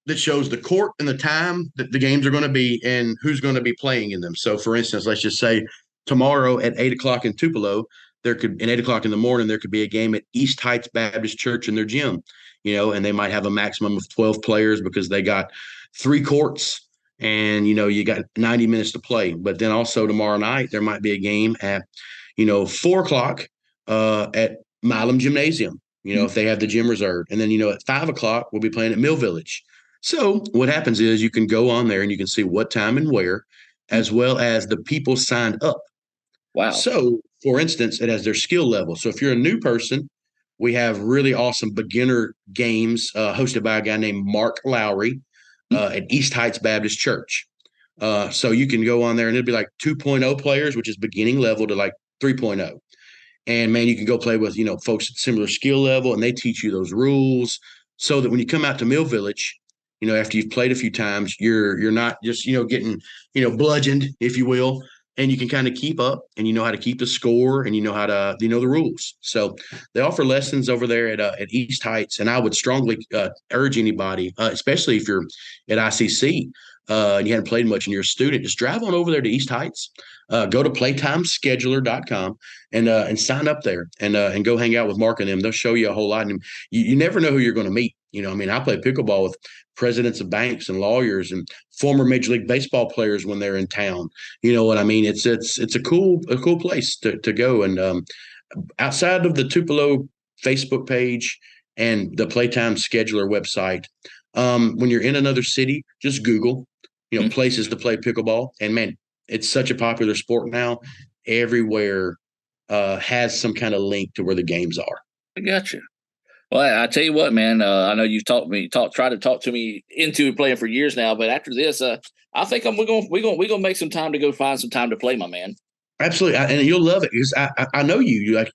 that shows the court and the time that the games are going to be and who's going to be playing in them. So, for instance, let's just say tomorrow at 8 o'clock in Tupelo, at 8 o'clock in the morning, there could be a game at East Heights Baptist Church in their gym, and they might have a maximum of 12 players because they got 3 courts. And, you got 90 minutes to play. But then also tomorrow night, there might be a game at, 4 o'clock at Milam Gymnasium, if they have the gym reserved. And then, at 5 o'clock, we'll be playing at Mill Village. So what happens is you can go on there and you can see what time and where, as well as the people signed up. Wow. So, for instance, it has their skill level. So if you're a new person, we have really awesome beginner games hosted by a guy named Mark Lowry. At East Heights Baptist Church. So you can go on there and it'll be like 2.0 players, which is beginning level, to like 3.0. And man, you can go play with, folks at similar skill level, and they teach you those rules so that when you come out to Mill Village, after you've played a few times, you're not just, getting, bludgeoned, if you will, and you can kind of keep up, and you know how to keep the score, and you know how to, the rules. So they offer lessons over there at East Heights, and I would strongly urge anybody, especially if you're at ICC and you haven't played much and you're a student, just drive on over there to East Heights, go to playtimescheduler.com and sign up there and go hang out with Mark and them. They'll show you a whole lot. And you never know who you're going to meet. I play pickleball with presidents of banks and lawyers and former Major League Baseball players when they're in town. You know what I mean? It's a cool place to go. And outside of the Tupelo Facebook page and the Playtime Scheduler website, when you're in another city, just Google, places to play pickleball. And man, it's such a popular sport now. Everywhere has some kind of link to where the games are. I got you. Well, I tell you what, man. I know you've tried to talk to me into playing for years now, but after this, I think we're gonna make some time to go find some time to play, my man. Absolutely, and you'll love it because I know you're like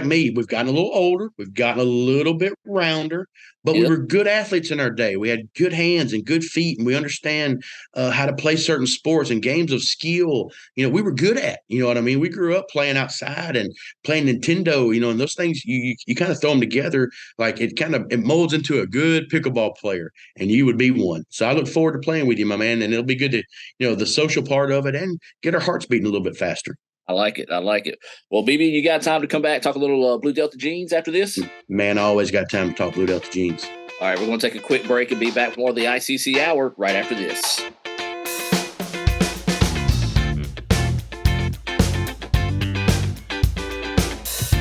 me. We've gotten a little older, we've gotten a little bit rounder, but we were good athletes in our day. We had good hands and good feet, and we understand how to play certain sports and games of skill. We were good at. You know what I mean? We grew up playing outside and playing Nintendo. And those things you kind of throw them together, like it molds into a good pickleball player, and you would be one. So I look forward to playing with you, my man, and it'll be good to the social part of it and get our hearts beating a little bit faster. I like it. Well, BB, you got time to come back, talk a little Blue Delta jeans after this? Man, I always got time to talk Blue Delta jeans. All right, we're going to take a quick break and be back with more of the ICC Hour right after this.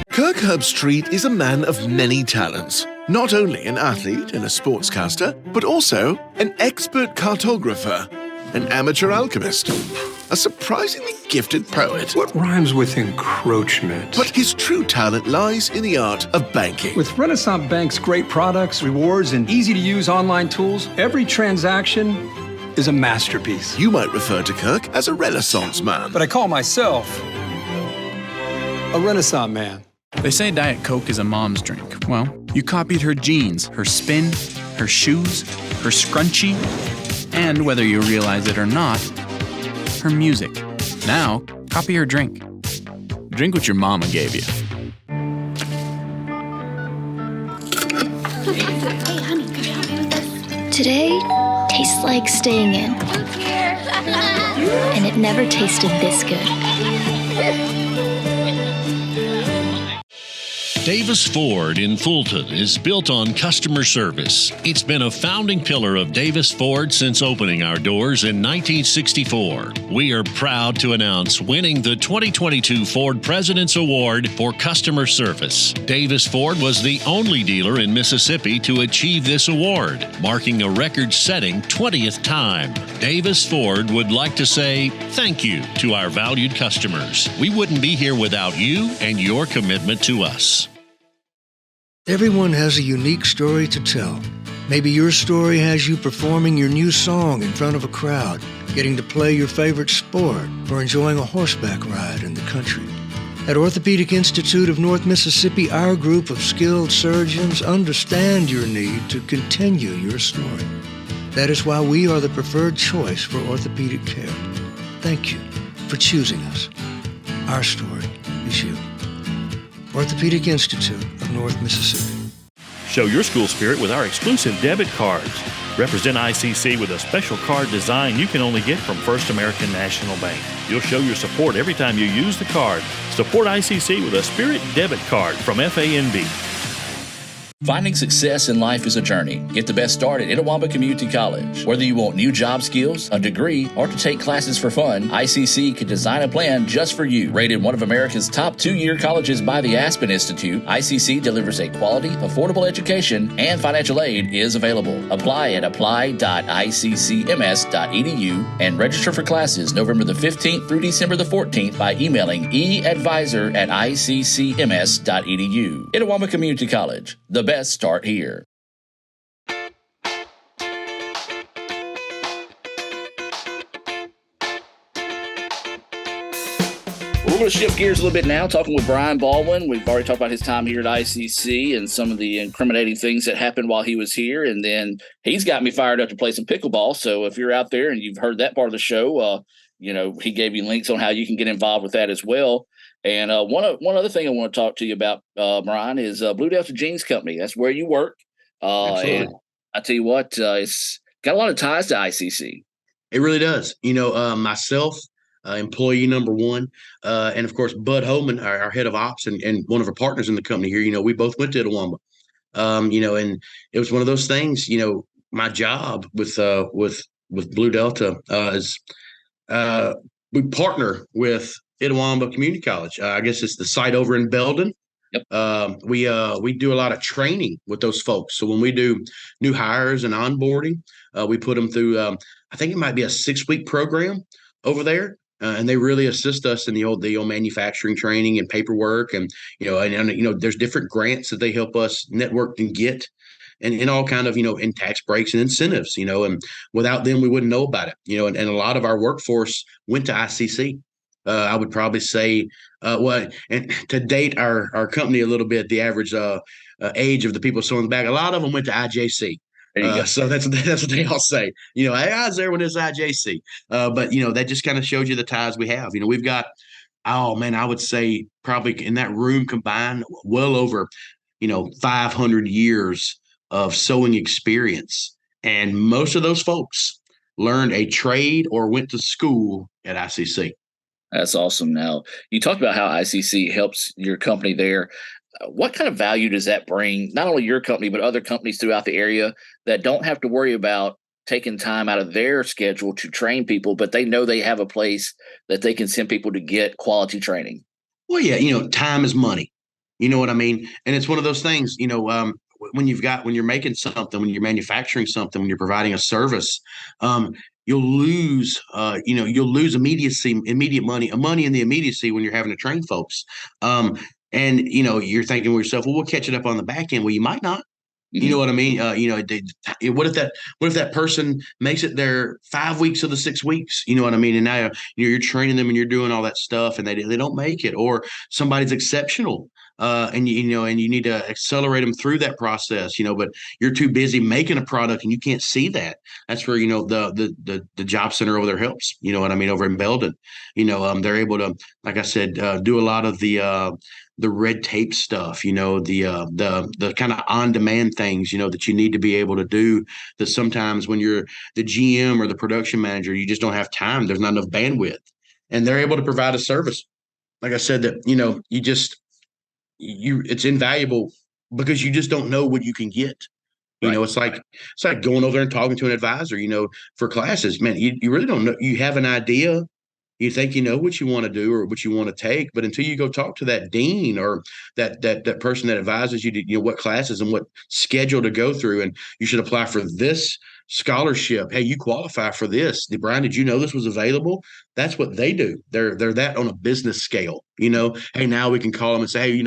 Kirk Herbstreit is a man of many talents. Not only an athlete and a sportscaster, but also an expert cartographer, an amateur alchemist, a surprisingly gifted poet. What rhymes with encroachment? But his true talent lies in the art of banking. With Renasant Bank's great products, rewards, and easy-to-use online tools, every transaction is a masterpiece. You might refer to Kirk as a Renaissance man. But I call myself a Renaissance man. They say Diet Coke is a mom's drink. Well, you copied her jeans, her spin, her shoes, her scrunchie, and whether you realize it or not, her music. Now, copy her drink. Drink what your mama gave you. Hey, honey, could you help me with this? Today tastes like staying in. And it never tasted this good. Davis Ford in Fulton is built on customer service. It's been a founding pillar of Davis Ford since opening our doors in 1964. We are proud to announce winning the 2022 Ford President's Award for Customer Service. Davis Ford was the only dealer in Mississippi to achieve this award, marking a record-setting 20th time. Davis Ford would like to say thank you to our valued customers. We wouldn't be here without you and your commitment to us. Everyone has a unique story to tell. Maybe your story has you performing your new song in front of a crowd, getting to play your favorite sport, or enjoying a horseback ride in the country. At Orthopedic Institute of North Mississippi, our group of skilled surgeons understand your need to continue your story. That is why we are the preferred choice for orthopedic care. Thank you for choosing us. Our story is you. Orthopedic Institute of North Mississippi. Show your school spirit with our exclusive debit cards. Represent ICC with a special card design you can only get from First American National Bank. You'll show your support every time you use the card. Support ICC with a Spirit debit card from FANB. Finding success in life is a journey. Get the best start at Itawamba Community College. Whether you want new job skills, a degree, or to take classes for fun, ICC can design a plan just for you. Rated one of America's top 2-year colleges by the Aspen Institute, ICC delivers a quality, affordable education, and financial aid is available. Apply at apply.iccms.edu and register for classes November the 15th through December the 14th by emailing eadvisor@iccms.edu. Itawamba Community College. The best start here. We're going to shift gears a little bit now, talking with Brian Baldwyn. We've already talked about his time here at ICC and some of the incriminating things that happened while he was here. And then he's got me fired up to play some pickleball. So if you're out there and you've heard that part of the show, he gave you links on how you can get involved with that as well. And one other thing I want to talk to you about, Brian, is Blue Delta Jeans Company. That's where you work. And I tell you what, it's got a lot of ties to ICC. It really does. Myself, employee number one, and of course, Bud Holman, our head of ops and one of our partners in the company here, we both went to Itawamba. And it was one of those things, my job with Blue Delta is we partner with Itawamba Community College. I guess it's the site over in Belden. Yep. We do a lot of training with those folks. So when we do new hires and onboarding, we put them through, I think it might be a 6-week program over there. And they really assist us in the old manufacturing training and paperwork. And, there's different grants that they help us network and get. And all kind of, in tax breaks and incentives, and without them, we wouldn't know about it, and a lot of our workforce went to ICC. I would probably say, and to date our company a little bit, the average age of the people sewing the back, a lot of them went to IJC. So that's what they all say. Hey, I was there when it's IJC. But that just kind of shows you the ties we have. We've got, I would say probably in that room combined, well over 500 years of sewing experience, and most of those folks learned a trade or went to school at ICC. That's awesome. Now, you talked about how ICC helps your company there. What kind of value does that bring, not only your company, but other companies throughout the area that don't have to worry about taking time out of their schedule to train people, but they know they have a place that they can send people to get quality training? Well, yeah, time is money. You know what I mean? And it's one of those things, when you're making something, when you're manufacturing something, when you're providing a service, you'll lose immediate money in the immediacy when you're having to train folks. And you're thinking to yourself, well, we'll catch it up on the back end. Well, you might not. You know what I mean? What if that person makes it there 5 weeks of the 6 weeks? You know what I mean? And now you're training them and you're doing all that stuff, and they don't make it, or somebody's exceptional. And you need to accelerate them through that process, but you're too busy making a product and you can't see that. That's where, the job center over there helps, over in Belden, they're able to, like I said, do a lot of the red tape stuff, the kind of on-demand things, that you need to be able to do, that sometimes when you're the GM or the production manager, you just don't have time. There's not enough bandwidth, and they're able to provide a service. Like I said, that, it's invaluable because you just don't know what you can get. You know, it's like going over there and talking to an advisor, for classes. Man, you really don't know. You have an idea. You think you know what you want to do or what you want to take, but until you go talk to that dean or that person that advises you to, what classes and what schedule to go through, and you should apply for this scholarship. Hey, you qualify for this. Brian, did you know this was available? That's what they do. They're that on a business scale. Hey, now we can call them and say, hey,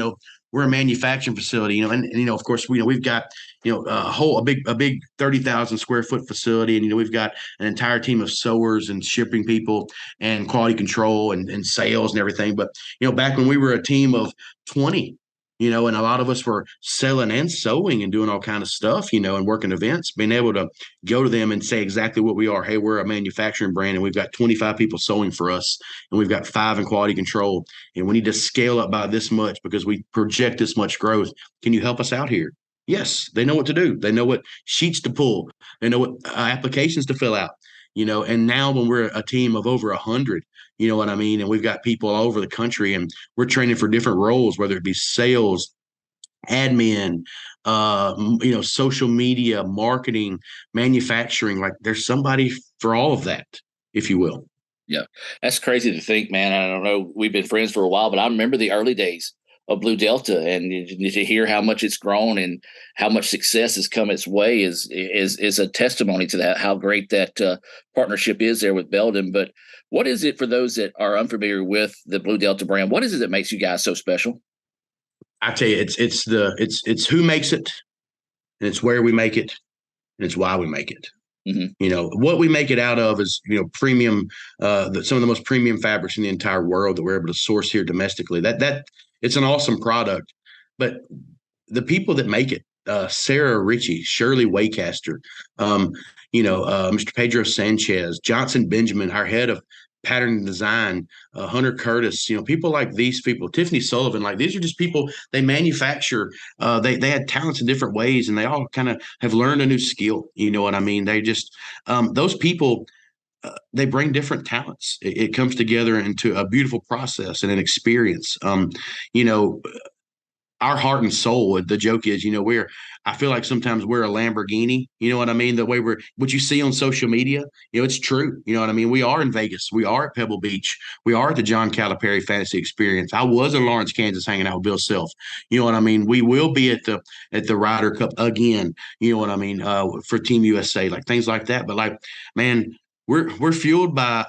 we're a manufacturing facility, and of course, we've got, a big 30,000 square foot facility. And, we've got an entire team of sewers and shipping people and quality control and sales and everything. But, back when we were a team of 20, and a lot of us were selling and sewing and doing all kind of stuff, and working events, being able to go to them and say exactly what we are. Hey, we're a manufacturing brand and we've got 25 people sewing for us and we've got 5 in quality control and we need to scale up by this much because we project this much growth. Can you help us out here? Yes, they know what to do. They know what sheets to pull. They know what applications to fill out, and now when we're a team of over 100, you know what I mean? And we've got people all over the country and we're training for different roles, whether it be sales, admin, social media, marketing, manufacturing. Like there's somebody for all of that, if you will. Yeah, that's crazy to think, man. I don't know. We've been friends for a while, but I remember the early days of Blue Delta, and to hear how much it's grown and how much success has come its way is a testimony to that. How great that partnership is there with Belden. But what is it for those that are unfamiliar with the Blue Delta brand? What is it that makes you guys so special? I tell you, it's who makes it, and it's where we make it, and it's why we make it. Mm-hmm. What we make it out of is, premium, some of the most premium fabrics in the entire world that we're able to source here domestically. That it's an awesome product, but the people that make it, Sarah Ritchie, Shirley Waycaster, Mr. Pedro Sanchez, Johnson Benjamin, our head of pattern design, Hunter Curtis, people like these people, Tiffany Sullivan, like these are just people, they manufacture, they had talents in different ways and they all kind of have learned a new skill. You know what I mean? They just, those people, they bring different talents. It comes together into a beautiful process and an experience. Our heart and soul, the joke is, I feel like sometimes we're a Lamborghini, you know what I mean? The way what you see on social media, it's true. You know what I mean? We are in Vegas. We are at Pebble Beach. We are at the John Calipari Fantasy Experience. I was in Lawrence, Kansas, hanging out with Bill Self. You know what I mean? We will be at the Ryder Cup again. You know what I mean? For Team USA, like things like that. But like, man, we're fueled by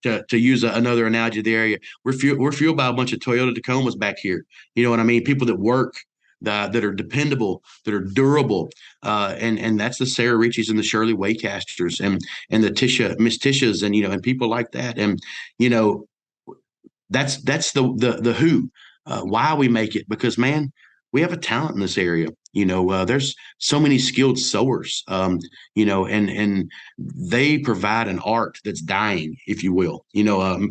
to use another analogy there. We're fueled by a bunch of Toyota Tacomas back here. You know what I mean? People that work, that are dependable, that are durable, and that's the Sarah Ritchies and the Shirley Waycasters and the Miss Tishas and people like that. And that's the who, why we make it, because man, we have a talent in this area. There's so many skilled sewers, and they provide an art that's dying, if you will.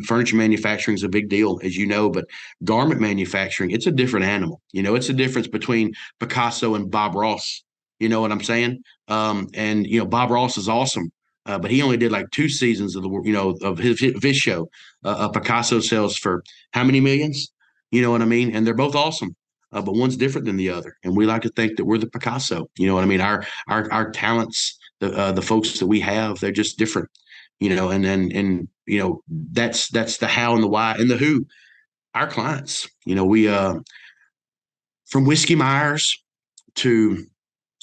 Furniture manufacturing is a big deal, as you know, but garment manufacturing, it's a different animal. It's a difference between Picasso and Bob Ross. You know what I'm saying? And Bob Ross is awesome. But he only did like 2 seasons of of his show. Picasso sells for how many millions? You know what I mean? And they're both awesome. But one's different than the other, and we like to think that we're the Picasso. You know what I mean? Our talents, the folks that we have, they're just different. And that's the how and the why and the who. Our clients. We from Whiskey Myers to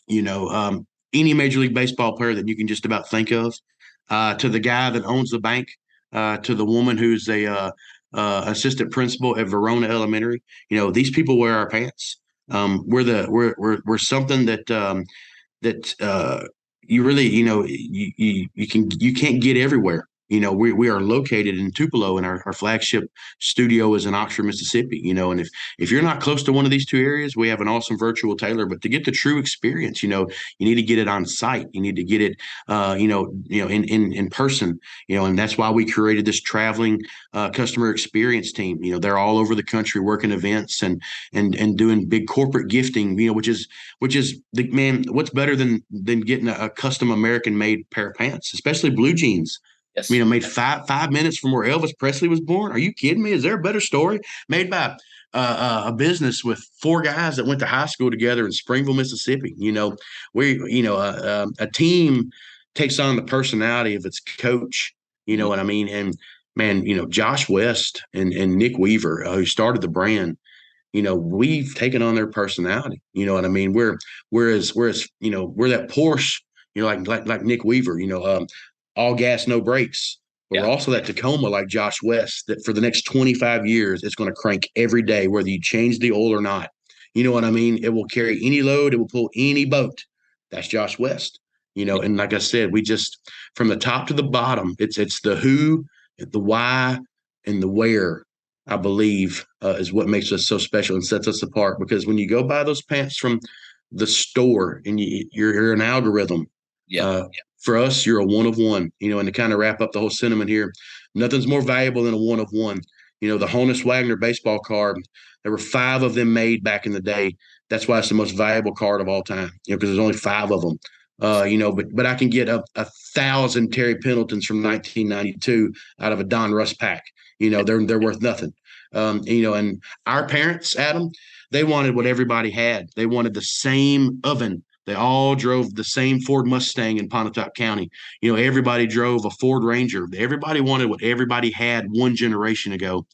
any Major League Baseball player that you can just about think of, to the guy that owns the bank, to the woman who's a assistant principal at Verona Elementary. These people wear our pants. We're something that you really, you can't get everywhere. We are located in Tupelo, and our flagship studio is in Oxford, Mississippi. And if you're not close to one of these 2 areas, we have an awesome virtual tailor. But to get the true experience, you need to get it on site. You need to get it, in person. And that's why we created this traveling customer experience team. They're all over the country working events and doing big corporate gifting. Which is the man. What's better than getting a custom American made pair of pants, especially blue jeans. Yes. Made 5 minutes from where Elvis Presley was born. Are you kidding me? Is there a better story? Made by a business with 4 guys that went to high school together in Springville, Mississippi. A team takes on the personality of its coach. You know what I mean? And man, Josh West and Nick Weaver, who started the brand, we've taken on their personality. You know what I mean? Whereas we're that Porsche, like Nick Weaver, all gas, no brakes. But we're also that Tacoma, like Josh West, that for the next 25 years, it's going to crank every day, whether you change the oil or not. You know what I mean? It will carry any load. It will pull any boat. That's Josh West. And like I said, we just, from the top to the bottom, it's the who, the why, and the where, I believe, is what makes us so special and sets us apart. Because when you go buy those pants from the store and you're an algorithm, for us, you're a one of one, and to kind of wrap up the whole sentiment here, nothing's more valuable than a one of one. The Honus Wagner baseball card, there were 5 of them made back in the day. That's why it's the most valuable card of all time, because there's only 5 of them. But I can get 1,000 Terry Pendletons from 1992 out of a Don Russ pack. They're worth nothing. And our parents, Adam, they wanted what everybody had. They wanted the same oven. They all drove the same Ford Mustang in Pontotoc County. Everybody drove a Ford Ranger. Everybody wanted what everybody had one generation ago.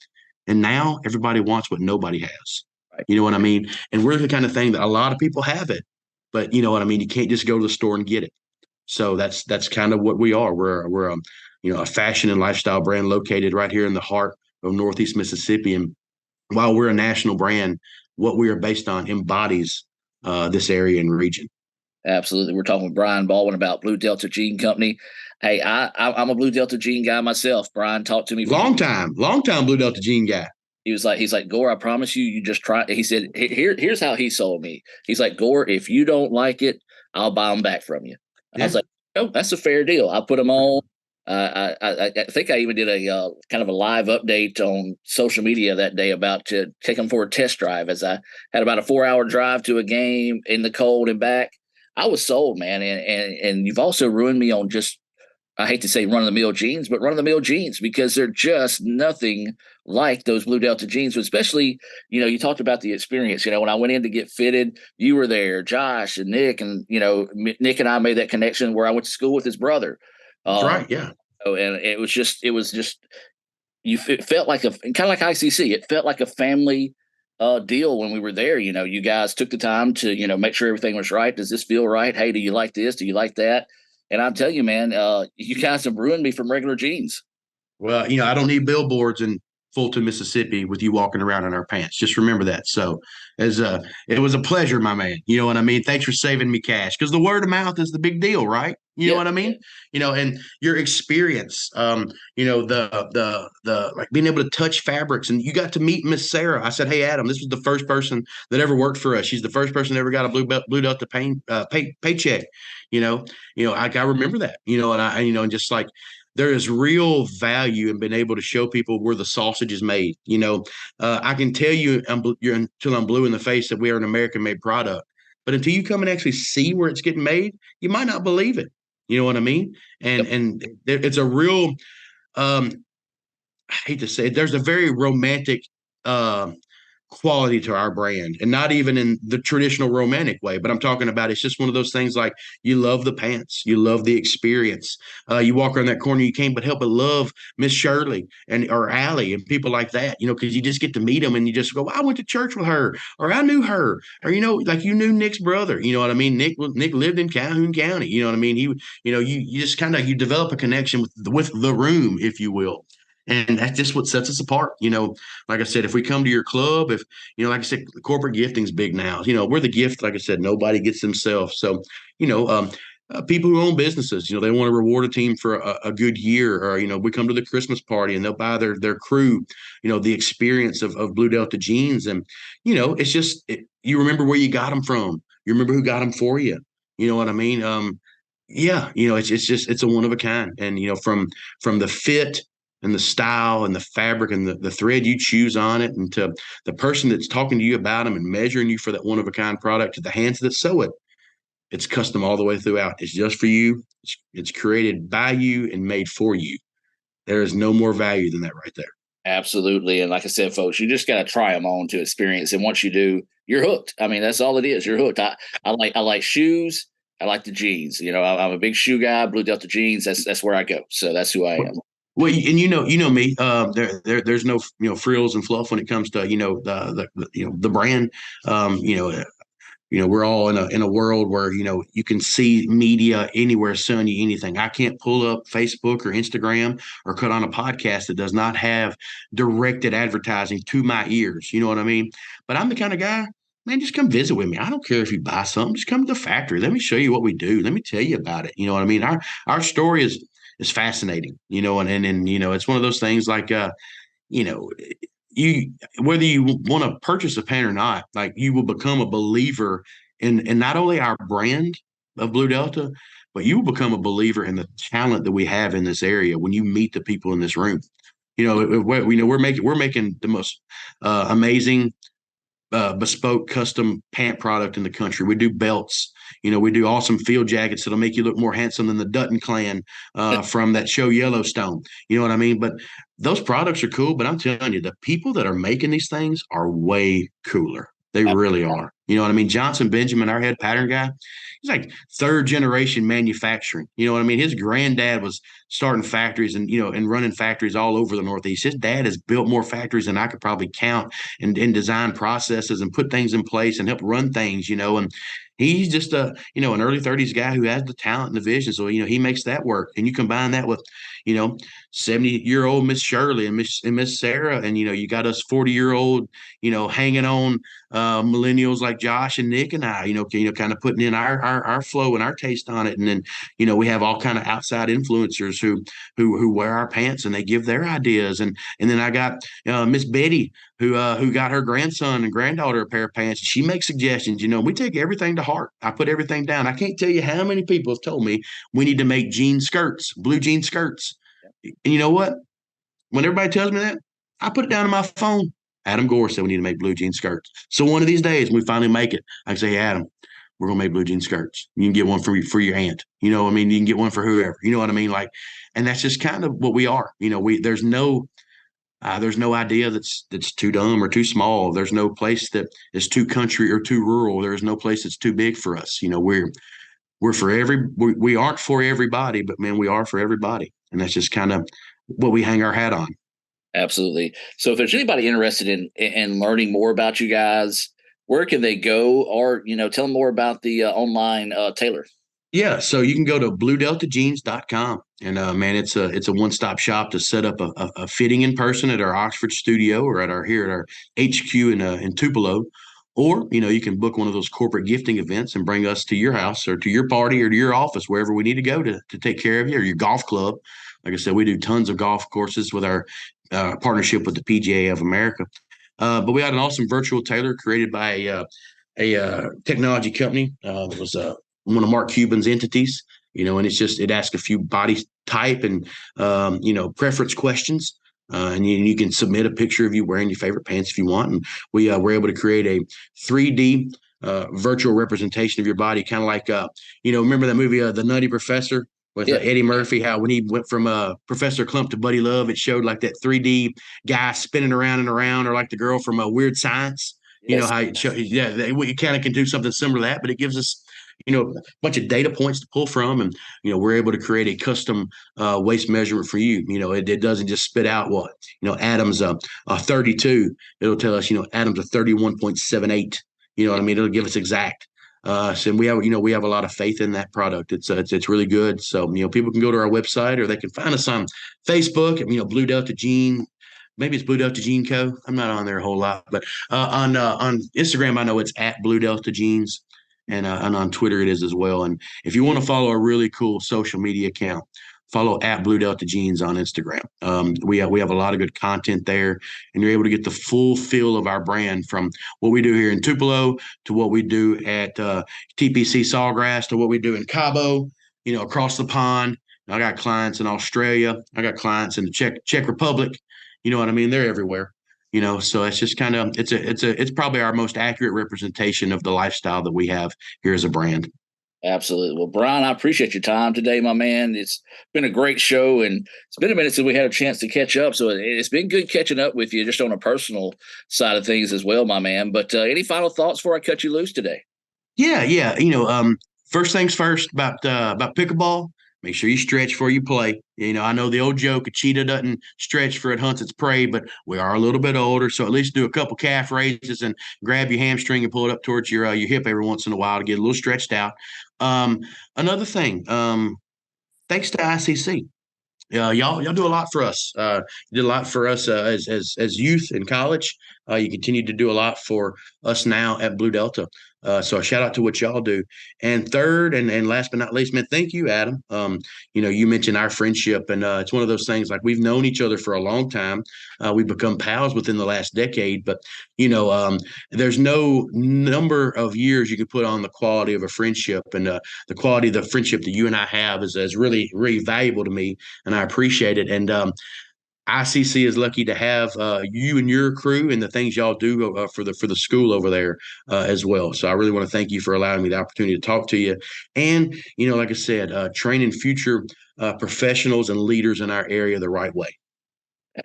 And now everybody wants what nobody has. Right. You know what I mean? And we're the kind of thing that a lot of people have it, but you know what I mean? You can't just go to the store and get it. So that's kind of what we are. We're a fashion and lifestyle brand located right here in the heart of Northeast Mississippi. And while we're a national brand, what we are based on embodies this area and region. Absolutely. We're talking with Brian Baldwyn about Blue Delta Jean Company. Hey, I'm a Blue Delta Jean guy myself. Brian talked to me. Long time Blue Delta Jean guy. He's like, Gore, I promise you just try. He said, here's how he sold me. He's like, Gore, if you don't like it, I'll buy them back from you. I was like, oh, that's a fair deal. I put them on. I think I even did a kind of a live update on social media that day about to take them for a test drive, as I had about a 4-hour drive to a game in the cold and back. I was sold, man. And you've also ruined me on just, I hate to say run-of-the-mill jeans, but run-of-the-mill jeans, because they're just nothing like those Blue Delta jeans, especially, you talked about the experience. When I went in to get fitted, you were there, Josh and Nick, and, Nick and I made that connection where I went to school with his brother. That's right, yeah. And it was just, it felt like kind of like ICC. It felt like a family deal when we were there. You guys took the time to, make sure everything was right. Does this feel right? Hey, do you like this? Do you like that? And I'll tell you, man, you guys have ruined me from regular jeans. Well, I don't need billboards in Fulton, Mississippi with you walking around in our pants. Just remember that. So it was a pleasure, my man. You know what I mean? Thanks for saving me cash, because the word of mouth is the big deal, right? You know what I mean? And your experience, the like being able to touch fabrics, and you got to meet Miss Sarah. I said, hey, Adam, this was the first person that ever worked for us. She's the first person that ever got a Blue Delta paycheck. I remember that, and just like, there is real value in being able to show people where the sausage is made. I can tell you until I'm blue in the face that we are an American-made product. But until you come and actually see where it's getting made, you might not believe it. You know what I mean? And it's a real, I hate to say it, there's a very romantic quality to our brand, and not even in the traditional romantic way, but I'm talking about, it's just one of those things like, you love the pants, you love the experience. You walk around that corner, you can't but help but love Miss Shirley or Allie and people like that, because you just get to meet them and you just go, I went to church with her, or I knew her, or, like you knew Nick's brother, you know what I mean? Nick lived in Calhoun County, you know what I mean? You just kind of, you develop a connection with the room, if you will. And that's just what sets us apart. Like I said, if we come to your club, if, like I said, corporate gifting's big now. We're the gift, like I said, nobody gets themselves. So, people who own businesses, they want to reward a team for a good year, or, we come to the Christmas party and they'll buy their crew, the experience of Blue Delta jeans. And, it's just, you remember where you got them from. You remember who got them for you. You know what I mean? It's a one of a kind. And, from the fit and the style and the fabric and the thread you choose on it, and to the person that's talking to you about them and measuring you for that one-of-a-kind product, to the hands that sew it, it's custom all the way throughout. It's just for you. It's created by you and made for you. There is no more value than that right there. Absolutely. And like I said, folks, you just got to try them on to experience. And once you do, you're hooked. I mean, that's all it is. You're hooked. I like shoes. I like the jeans. I'm a big shoe guy. Blue Delta jeans. That's where I go. So that's who I am. Well, and you know me. There's no frills and fluff when it comes to the brand. We're all in a world where you can see media anywhere selling you anything. I can't pull up Facebook or Instagram or cut on a podcast that does not have directed advertising to my ears. You know what I mean? But I'm the kind of guy. Man, just come visit with me. I don't care if you buy something. Just come to the factory. Let me show you what we do. Let me tell you about it. You know what I mean? Our story is fascinating. And it's one of those things like you whether you want to purchase a pen or not, like you will become a believer in not only our brand of Blue Delta, but you will become a believer in the talent that we have in this area when you meet the people in this room. We're making the most amazing bespoke custom pant product in the country. We do belts. We do awesome field jackets that'll make you look more handsome than the Dutton clan from that show Yellowstone. You know what I mean? But those products are cool. But I'm telling you, the people that are making these things are way cooler. They really are. You know what I mean? Johnson Benjamin, our head pattern guy, he's like third generation manufacturing. You know what I mean? His granddad was starting factories and running factories all over the Northeast. His dad has built more factories than I could probably count and design processes and put things in place and help run things, and he's just an early 30s guy who has the talent and the vision. So, he makes that work. And you combine that with, 70-year-old Miss Shirley and Miss Sarah. And, you got us 40-year-old, hanging on millennials like Josh and Nick and I, kind of putting in our flow and our taste on it. And then, we have all kind of outside influencers who wear our pants and they give their ideas. And then I got Miss Betty who got her grandson and granddaughter a pair of pants. She makes suggestions. We take everything to heart. I put everything down. I can't tell you how many people have told me we need to make jean skirts, blue jean skirts. And you know what? When everybody tells me that, I put it down on my phone. Adam Gore said we need to make blue jean skirts. So one of these days, when we finally make it, I can say, hey, Adam, we're going to make blue jean skirts. You can get one for your aunt. You know what I mean? You can get one for whoever. You know what I mean? And that's just kind of what we are. There's no idea that's too dumb or too small. There's no place that is too country or too rural. There's no place that's too big for us. We're for we aren't for everybody, but man, we are for everybody. And that's just kind of what we hang our hat on. Absolutely. So if there's anybody interested in learning more about you guys, where can they go? Or, tell them more about the online tailor. Yeah, so you can go to bluedeltajeans.com. And man, it's a one-stop shop to set up a fitting in person at our Oxford studio or at our HQ in Tupelo. Or, you can book one of those corporate gifting events and bring us to your house or to your party or to your office, wherever we need to go to take care of you, or your golf club. Like I said, we do tons of golf courses with our partnership with the PGA of America. But we had an awesome virtual tailor created by a technology company. It was one of Mark Cuban's entities, and it asks a few body type and, preference questions. And you can submit a picture of you wearing your favorite pants if you want. And we were able to create a 3D virtual representation of your body, kind of like, remember that movie, The Nutty Professor with Eddie Murphy, how when he went from Professor Clump to Buddy Love, it showed like that 3D guy spinning around and around, or like the girl from Weird Science. Yes. How it show, we kind of can do something similar to that, but it gives us a bunch of data points to pull from, and we're able to create a custom waist measurement for you. It doesn't just spit out what Adam's a 32. It'll tell us Adam's a 31.78. You know what I mean? It'll give us exact. So we have a lot of faith in that product. It's really good. So people can go to our website, or they can find us on Facebook. Blue Delta Jean. Maybe it's Blue Delta Jean Co. I'm not on there a whole lot, but on Instagram I know it's at Blue Delta Jeans. And on Twitter it is as well. And if you want to follow a really cool social media account, follow at Blue Delta Jeans on Instagram. We have a lot of good content there, and you're able to get the full feel of our brand, from what we do here in Tupelo to what we do at TPC Sawgrass to what we do in Cabo, across the pond. I got clients in Australia. I got clients in the Czech Republic. You know what I mean? They're everywhere. So it's just kind of it's probably our most accurate representation of the lifestyle that we have here as a brand. Absolutely. Well, Brian, I appreciate your time today, my man. It's been a great show, and it's been a minute since we had a chance to catch up. So it's been good catching up with you just on a personal side of things as well, my man. But any final thoughts before I cut you loose today? Yeah. First things first about pickleball. Make sure you stretch before you play. I know the old joke: a cheetah doesn't stretch for it hunts its prey, but we are a little bit older, so at least do a couple calf raises and grab your hamstring and pull it up towards your hip every once in a while to get a little stretched out. Another thing, thanks to ICC. Y'all do a lot for us. You did a lot for us as youth in college. You continue to do a lot for us now at Blue Delta. So a shout out to what y'all do. And third, and last but not least, man, thank you, Adam. You mentioned our friendship, and it's one of those things, like, we've known each other for a long time. We've become pals within the last decade, but there's no number of years you can put on the quality of a friendship, and the quality of the friendship that you and I have is really, really valuable to me, and I appreciate it. And ICC is lucky to have you and your crew and the things y'all do for the school over there as well. So I really want to thank you for allowing me the opportunity to talk to you. And, like I said, training future professionals and leaders in our area the right way.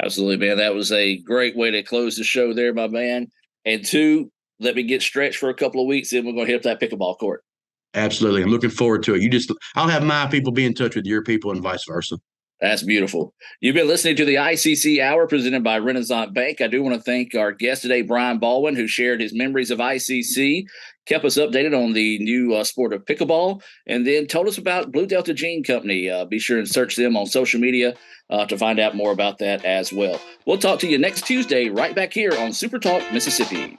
Absolutely, man. That was a great way to close the show there, my man. And two, let me get stretched for a couple of weeks, then we're going to hit up that pickleball court. Absolutely. I'm looking forward to it. I'll have my people be in touch with your people and vice versa. That's beautiful. You've been listening to the ICC Hour presented by Renasant Bank. I do want to thank our guest today, Brian Baldwin, who shared his memories of ICC, kept us updated on the new sport of pickleball, and then told us about Blue Delta Gene Company. Be sure and search them on social media to find out more about that as well. We'll talk to you next Tuesday right back here on Super Talk Mississippi.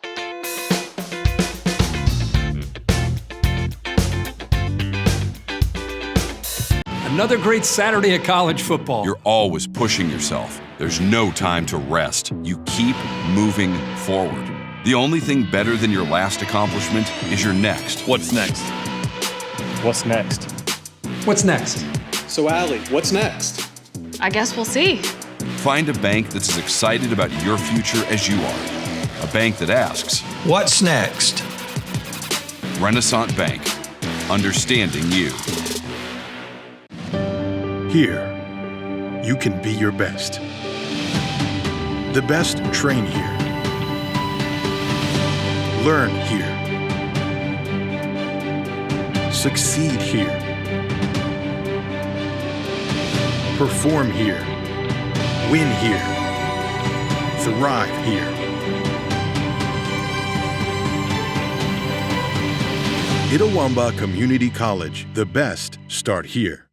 Another great Saturday of college football. You're always pushing yourself. There's no time to rest. You keep moving forward. The only thing better than your last accomplishment is your next. What's next? What's next? What's next? So, Allie, what's next? I guess we'll see. Find a bank that's as excited about your future as you are. A bank that asks, What's next? Renasant Bank. Understanding you. Here, you can be your best. The best train here. Learn here. Succeed here. Perform here. Win here. Thrive here. Itawamba Community College. The best start here.